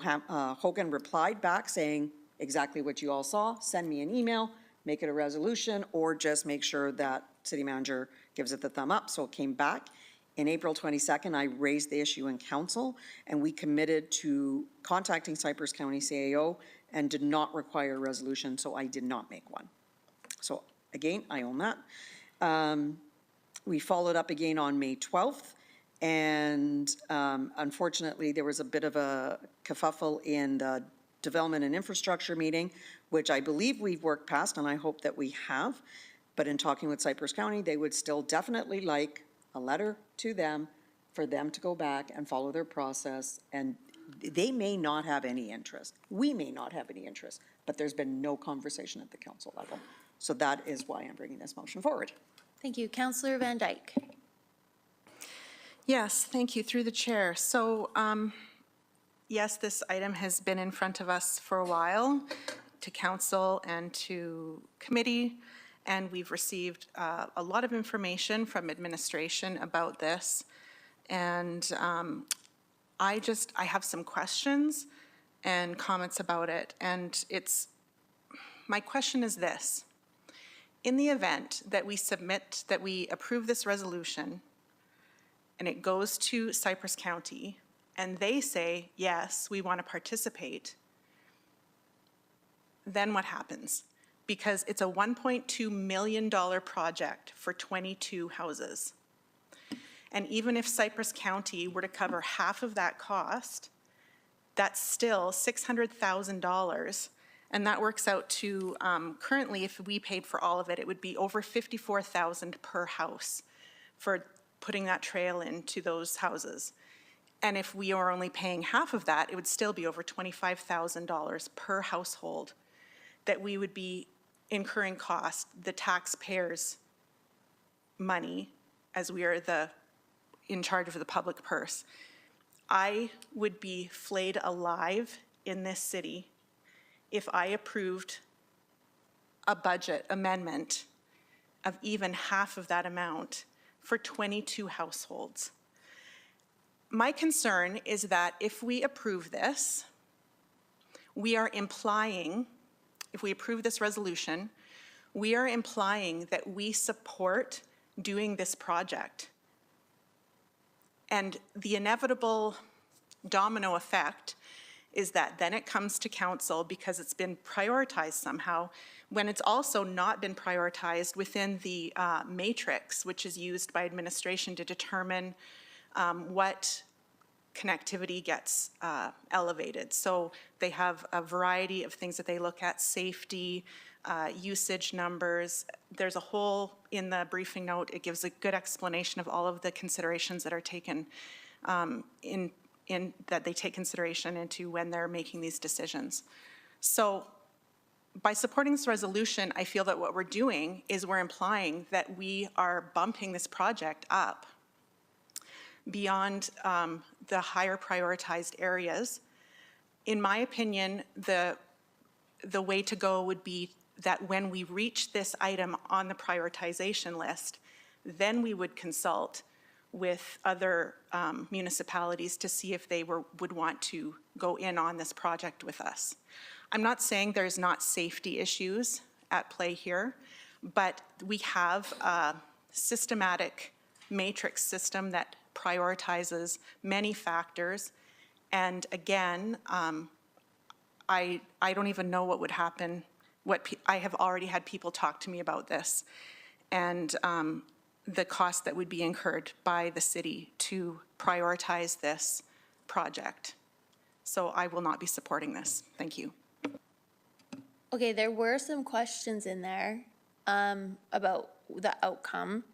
Hogan replied back saying exactly what you all saw, send me an email, make it a resolution, or just make sure that city manager gives it the thumb up. So it came back. In April 22nd, I raised the issue in council, and we committed to contacting Cypress County CAO and did not require a resolution, so I did not make one. So again, I own that. We followed up again on May 12th, and unfortunately, there was a bit of a kerfuffle in the Development and Infrastructure meeting, which I believe we've worked past, and I hope that we have. But in talking with Cypress County, they would still definitely like a letter to them for them to go back and follow their process. And they may not have any interest. We may not have any interest, but there's been no conversation at the council level. So that is why I'm bringing this motion forward. Thank you. Councillor Van Dyke. Yes, thank you, through the chair. So, yes, this item has been in front of us for a while, to council and to committee, and we've received a lot of information from administration about this. And I have some questions and comments about it. And my question is this. In the event that we approve this resolution and it goes to Cypress County and they say, yes, we want to participate, then what happens? Because it's a $1.2 million project for 22 houses. And even if Cypress County were to cover half of that cost, that's still $600,000. And that works out to, currently, if we paid for all of it, it would be over $54,000 per house for putting that trail into those houses. And if we are only paying half of that, it would still be over $25,000 per household that we would be incurring cost, the taxpayers' money, as we are in charge of the public purse. I would be flayed alive in this city if I approved a budget amendment of even half of that amount for 22 households. My concern is that if we approve this, we are implying, if we approve this resolution, we are implying that we support doing this project. And the inevitable domino effect is that then it comes to council because it's been prioritized somehow, when it's also not been prioritized within the matrix, which is used by administration to determine what connectivity gets elevated. So they have a variety of things that they look at: safety, usage numbers. There's a whole, in the briefing note, it gives a good explanation of all of the considerations that are taken that they take consideration into when they're making these decisions. So by supporting this resolution, I feel that what we're doing is we're implying that we are bumping this project up beyond the higher prioritized areas. In my opinion, the way to go would be that when we reach this item on the prioritization list, then we would consult with other municipalities to see if they would want to go in on this project with us. I'm not saying there's not safety issues at play here, but we have a systematic matrix system that prioritizes many factors. And again, I don't even know what would happen. I have already had people talk to me about this, and the cost that would be incurred by the city to prioritize this project. So I will not be supporting this. Thank you. Okay, there were some questions in there about the outcome.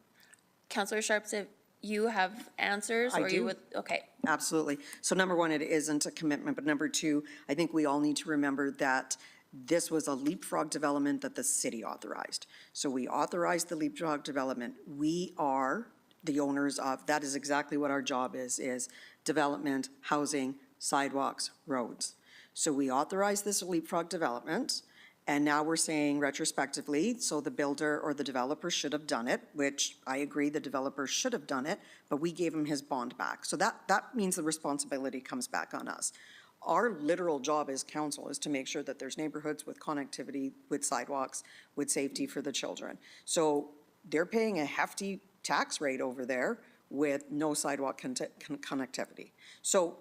Counselor Sharps, if you have answers? I or you do. would? Okay. Absolutely. So number one, it isn't a commitment, but number two, I think we all need to remember that this was a leapfrog development that the city authorized. So we authorized the leapfrog development. We are the owners of, that is exactly what our job is development, housing, sidewalks, roads. So we authorized this leapfrog development, and now we're saying retrospectively, so the builder or the developer should have done it, which I agree the developer should have done it, but we gave him his bond back. So that means the responsibility comes back on us. Our literal job as council is to make sure that there's neighborhoods with connectivity, with sidewalks, with safety for the children. So they're paying a hefty tax rate over there with no sidewalk connectivity. So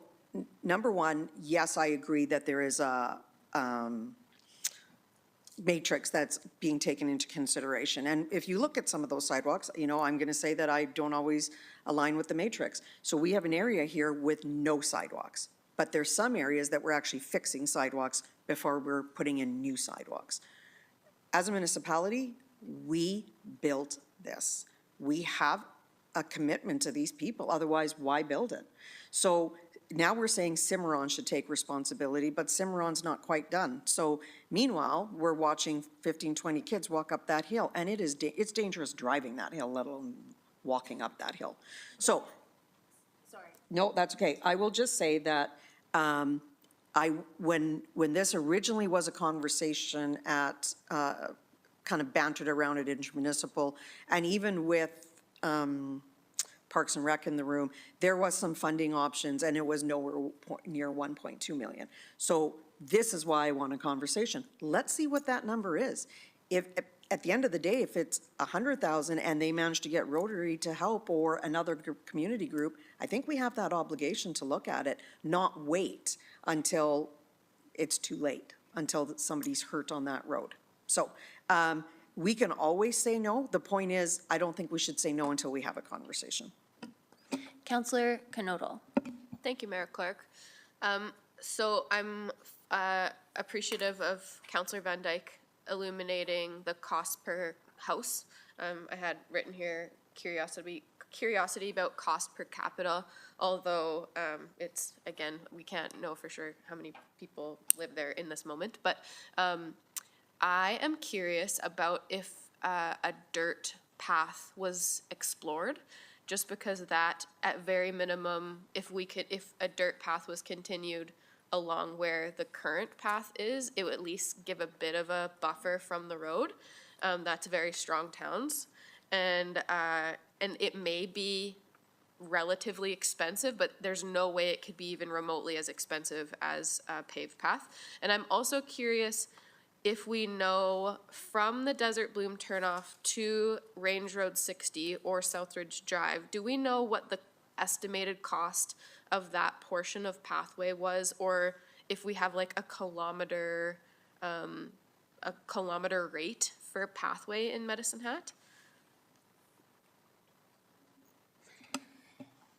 number one, yes, I agree that there is a matrix that's being taken into consideration. And if you look at some of those sidewalks, you know, I'm going to say that I don't always align with the matrix. So we have an area here with no sidewalks, but there's some areas that we're actually fixing sidewalks before we're putting in new sidewalks. As a municipality, we built this. We have a commitment to these people, otherwise why build it? So now we're saying Cimarron should take responsibility, but Cimarron's not quite done. So meanwhile, we're watching 15, 20 kids walk up that hill, and it's dangerous driving that hill, let alone walking up that hill. So, sorry. No, that's okay. I will just say that when this originally was a conversation at, kind of bantered around at intermunicipal, and even with Parks and Rec in the room, there was some funding options, and it was nowhere near 1.2 million. So this is why I want a conversation. Let's see what that number is. If at the end of the day, if it's 100,000 and they manage to get Rotary to help or another community group, I think we have that obligation to look at it, not wait until it's too late, until somebody's hurt on that road. So we can always say no. The point is, I don't think we should say no until we have a conversation. Councillor Knodel. Thank you, Mayor Clark. So I'm appreciative of Councillor Van Dyke illuminating the cost per house. I had written here curiosity about cost per capita, although it's, again, we can't know for sure how many people live there in this moment, but I am curious about if a dirt path was explored, just because that, at very minimum, if a dirt path was continued along where the current path is, it would at least give a bit of a buffer from the road. That's very strong towns, and it may be relatively expensive, but there's no way it could be even remotely as expensive as a paved path. And I'm also curious if we know from the Desert Bloom turnoff to Range Road 60 or Southridge Drive, do we know what the estimated cost of that portion of pathway was, or if we have like a kilometer rate for pathway in Medicine Hat?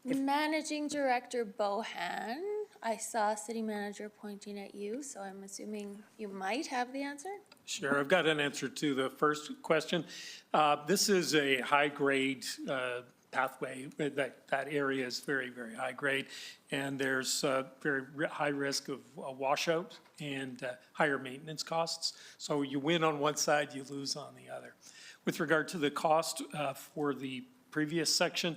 Managing Director Bohan, I saw City Manager pointing at you, so I'm assuming you might have the answer? Sure, I've got an answer to the first question. This is a high-grade pathway. That area is very, very high-grade, and there's very high risk of washout and higher maintenance costs. So you win on one side, you lose on the other. With regard to the cost for the previous section,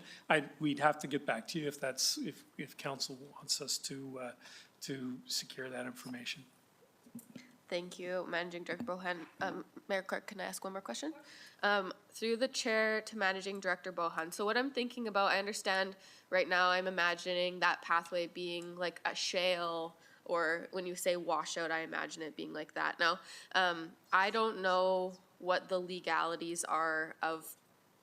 we'd have to get back to you if council wants us to secure that information. Thank you, Managing Director Bohan. Mayor Clark, can I ask one more question? Through the chair to Managing Director Bohan. So what I'm thinking about, I understand right now I'm imagining that pathway being like a shale or when you say washout, I imagine it being like that. Now, I don't know what the legalities are of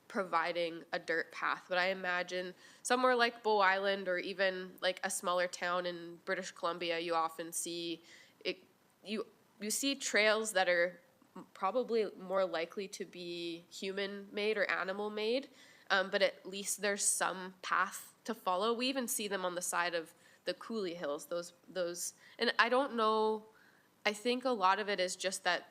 providing a dirt path, but I imagine somewhere like Bow Island or even like a smaller town in British Columbia, you often see it, you see trails that are probably more likely to be human-made or animal-made, but at least there's some path to follow. We even see them on the side of the Cooley Hills, those, and I don't know, I think a lot of it is just that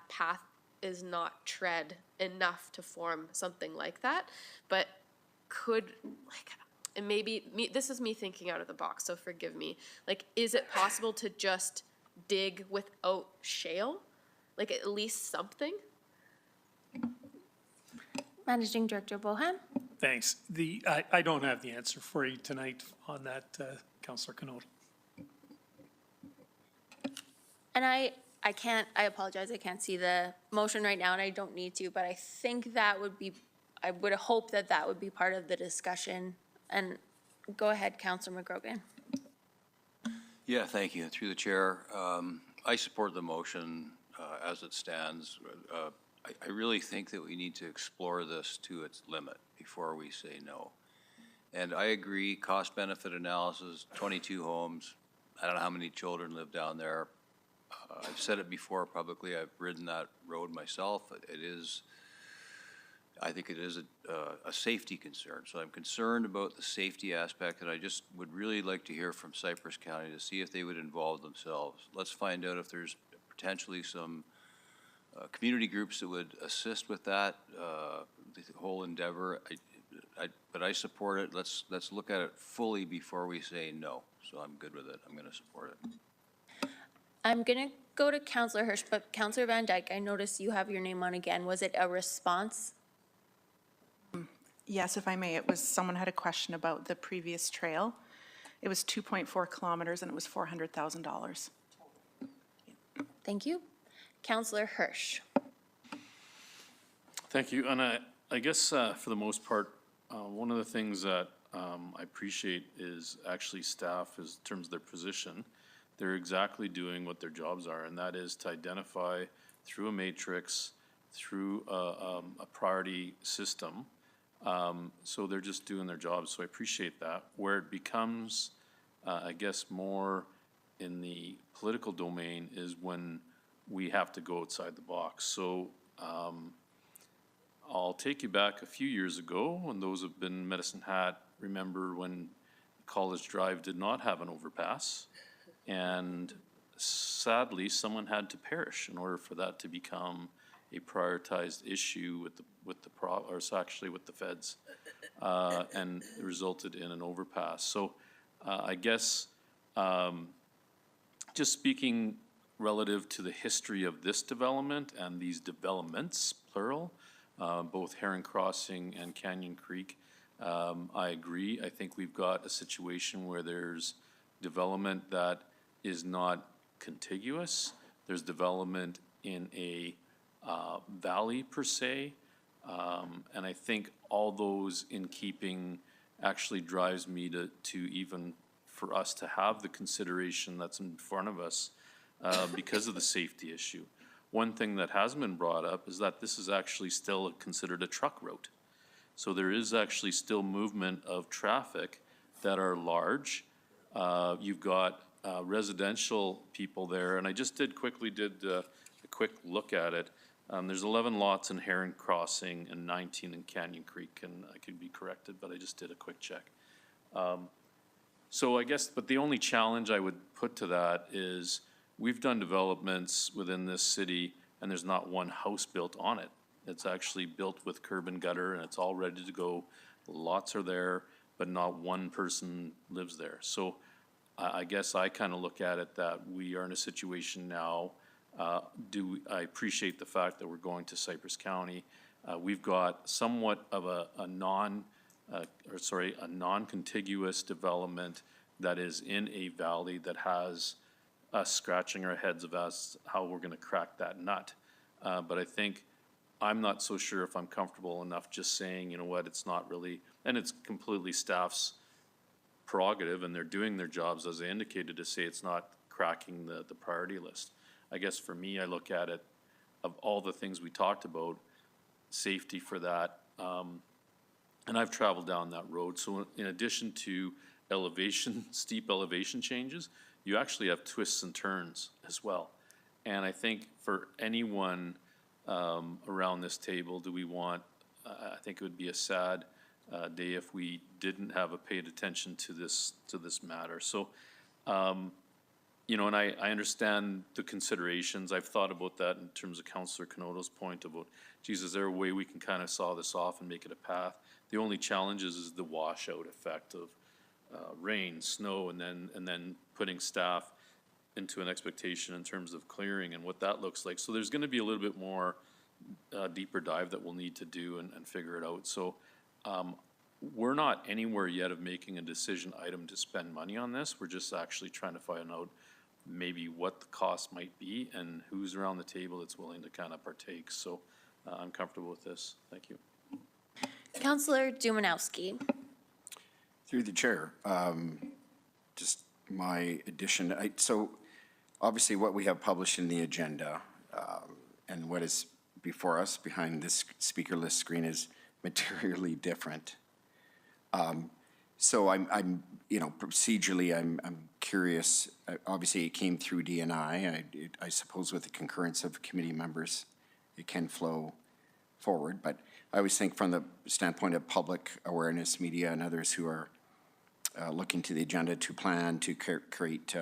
path is not tread enough to form something like that, but could, like, and maybe this is me thinking out of the box, so forgive me. Like, is it possible to just dig without shale? Like, at least something? Managing Director Bohan? Thanks. I don't have the answer for you tonight on that, Councillor Canode. And I apologize, I can't see the motion right now, and I don't need to, but I think that would be, I would hope that that would be part of the discussion. And go ahead, Councillor McGrogan. Yeah, thank you. Through the chair, I support the motion as it stands. I really think that we need to explore this to its limit before we say no. And I agree, cost-benefit analysis, 22 homes, I don't know how many children live down there. I've said it before publicly, I've ridden that road myself. It is, I think it is a safety concern. So I'm concerned about the safety aspect, and I just would really like to hear from Cypress County to see if they would involve themselves. Let's find out if there's potentially some community groups that would assist with that, the whole endeavor. But I support it. Let's look at it fully before we say no. So I'm good with it. I'm going to support it. I'm gonna go to Councillor Hirsch, but Councillor Van Dyke, I noticed you have your name on again. Was it a response? Yes, if I may, it was, someone had a question about the previous trail. It was 2.4 kilometers and it was $400,000. Thank you. Councillor Hirsch. Thank you. And I guess for the most part, one of the things that I appreciate is actually staff, is in terms of their position, they're exactly doing what their jobs are, and that is to identify through a matrix, through a priority system. So they're just doing their jobs, so I appreciate that. Where it becomes, I guess, more in the political domain is when we have to go outside the box. So I'll take you back a few years ago, when those have been Medicine Hat, remember when College Drive did not have an overpass, and sadly, someone had to perish in order for that to become a prioritized issue with the feds, and it resulted in an overpass. So I guess just speaking relative to the history of this development and these developments, plural, both Heron Crossing and Canyon Creek, I agree. I think we've got a situation where there's development that is not contiguous. There's development in a valley per se, and I think all those in keeping actually drives me to even for us to have the consideration that's in front of us because of the safety issue. One thing that hasn't been brought up is that this is actually still considered a truck route. So there is actually still movement of traffic that are large. You've got residential people there, and I just quickly did a quick look at it. There's 11 lots in Heron Crossing and 19 in Canyon Creek, and I could be corrected, but I just did a quick check. So I guess, but the only challenge I would put to that is we've done developments within this city, and there's not one house built on it. It's actually built with curb and gutter, and it's all ready to go. Lots are there, but not one person lives there. So I guess I kind of look at it that we are in a situation now. I appreciate the fact that we're going to Cypress County. We've got somewhat of a non-contiguous development that is in a valley that has us scratching our heads of how we're going to crack that nut. But I think I'm not so sure if I'm comfortable enough just saying, you know what, it's not really, and it's completely staff's prerogative, and they're doing their jobs as they indicated to say it's not cracking the priority list. I guess for me, I look at it, of all the things we talked about, safety for that, and I've traveled down that road. So in addition to elevation, steep elevation changes, you actually have twists and turns as well. And I think for anyone around this table, do we want, I think it would be a sad day if we didn't have a paid attention to this matter. So, you know, and I understand the considerations. I've thought about that in terms of Councillor Canoto's point about, geez, is there a way we can kind of saw this off and make it a path? The only challenge is the washout effect of rain, snow, and then putting staff into an expectation in terms of clearing and what that looks like. So there's going to be a little bit more deeper dive that we'll need to do and figure it out. So we're not anywhere yet of making a decision item to spend money on this. We're just actually trying to find out maybe what the cost might be and who's around the table that's willing to kind of partake. So I'm comfortable with this. Thank you. Councillor Dumanowski. Through the chair, just my addition, so obviously what we have published in the agenda and what is before us behind this speaker list screen is materially different. So I'm, you know, procedurally, I'm curious. Obviously, it came through DNI. I suppose with the concurrence of committee members, it can flow forward. But I always think from the standpoint of public awareness, media, and others who are looking to the agenda to plan, to create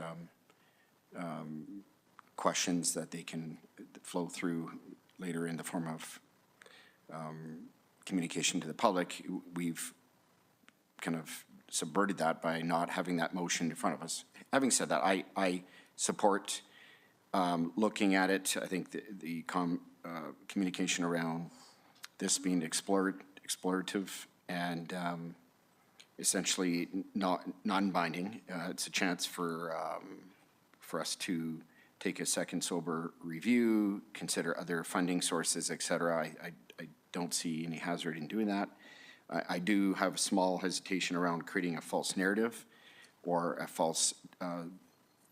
questions that they can flow through later in the form of communication to the public, we've kind of subverted that by not having that motion in front of us. Having said that, I support looking at it. I think the communication around this being explorative and essentially non-binding. It's a chance for us to take a second sober review, consider other funding sources, et cetera. I don't see any hazard in doing that. I do have a small hesitation around creating a false narrative or a false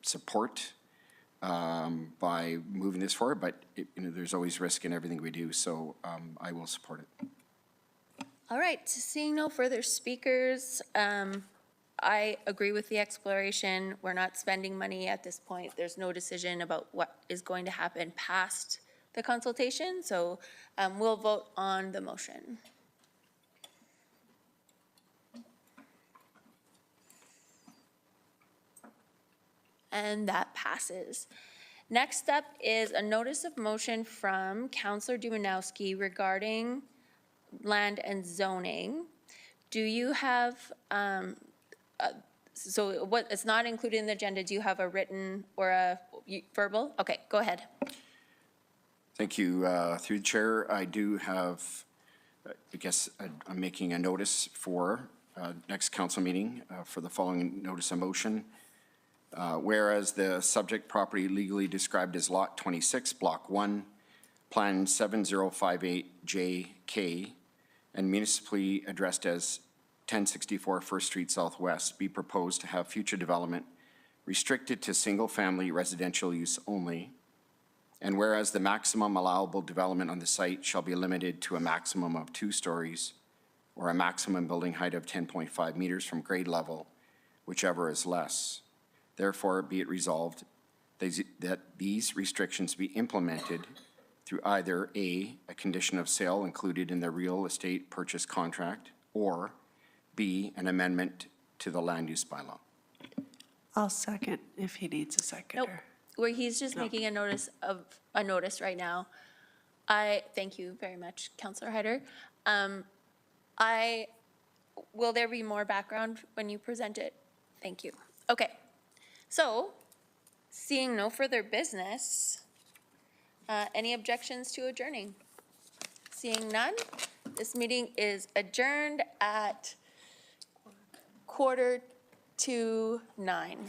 support by moving this forward, but you know, there's always risk in everything we do, so I will support it. All right, seeing no further speakers, I agree with the exploration. We're not spending money at this point. There's no decision about what is going to happen past the consultation, so we'll vote on the motion. And that passes. Next up is a notice of motion from Councillor Dumanowski regarding land and zoning. Do you have, so what, it's not included in the agenda, do you have a written or a verbal? Okay, go ahead. Thank you. Through the chair, I do have, I guess I'm making a notice for next council meeting for the following notice of motion. Whereas the subject property legally described as Lot 26, Block 1, Plan 7058JK, and municipally addressed as 1064 First Street Southwest be proposed to have future development restricted to single-family residential use only. And whereas the maximum allowable development on the site shall be limited to a maximum of 2 stories or a maximum building height of 10.5 meters from grade level, whichever is less. Therefore, be it resolved that these restrictions be implemented through either A, a condition of sale included in the real estate purchase contract, or B, an amendment to the land use bylaw. I'll second if he needs a seconder. Nope, where he's just making a notice right now. Thank you very much, Councillor Hyder. Will there be more background when you present it? Thank you. Okay, so seeing no further business, any objections to adjourning? Seeing none, this meeting is adjourned at 8:45.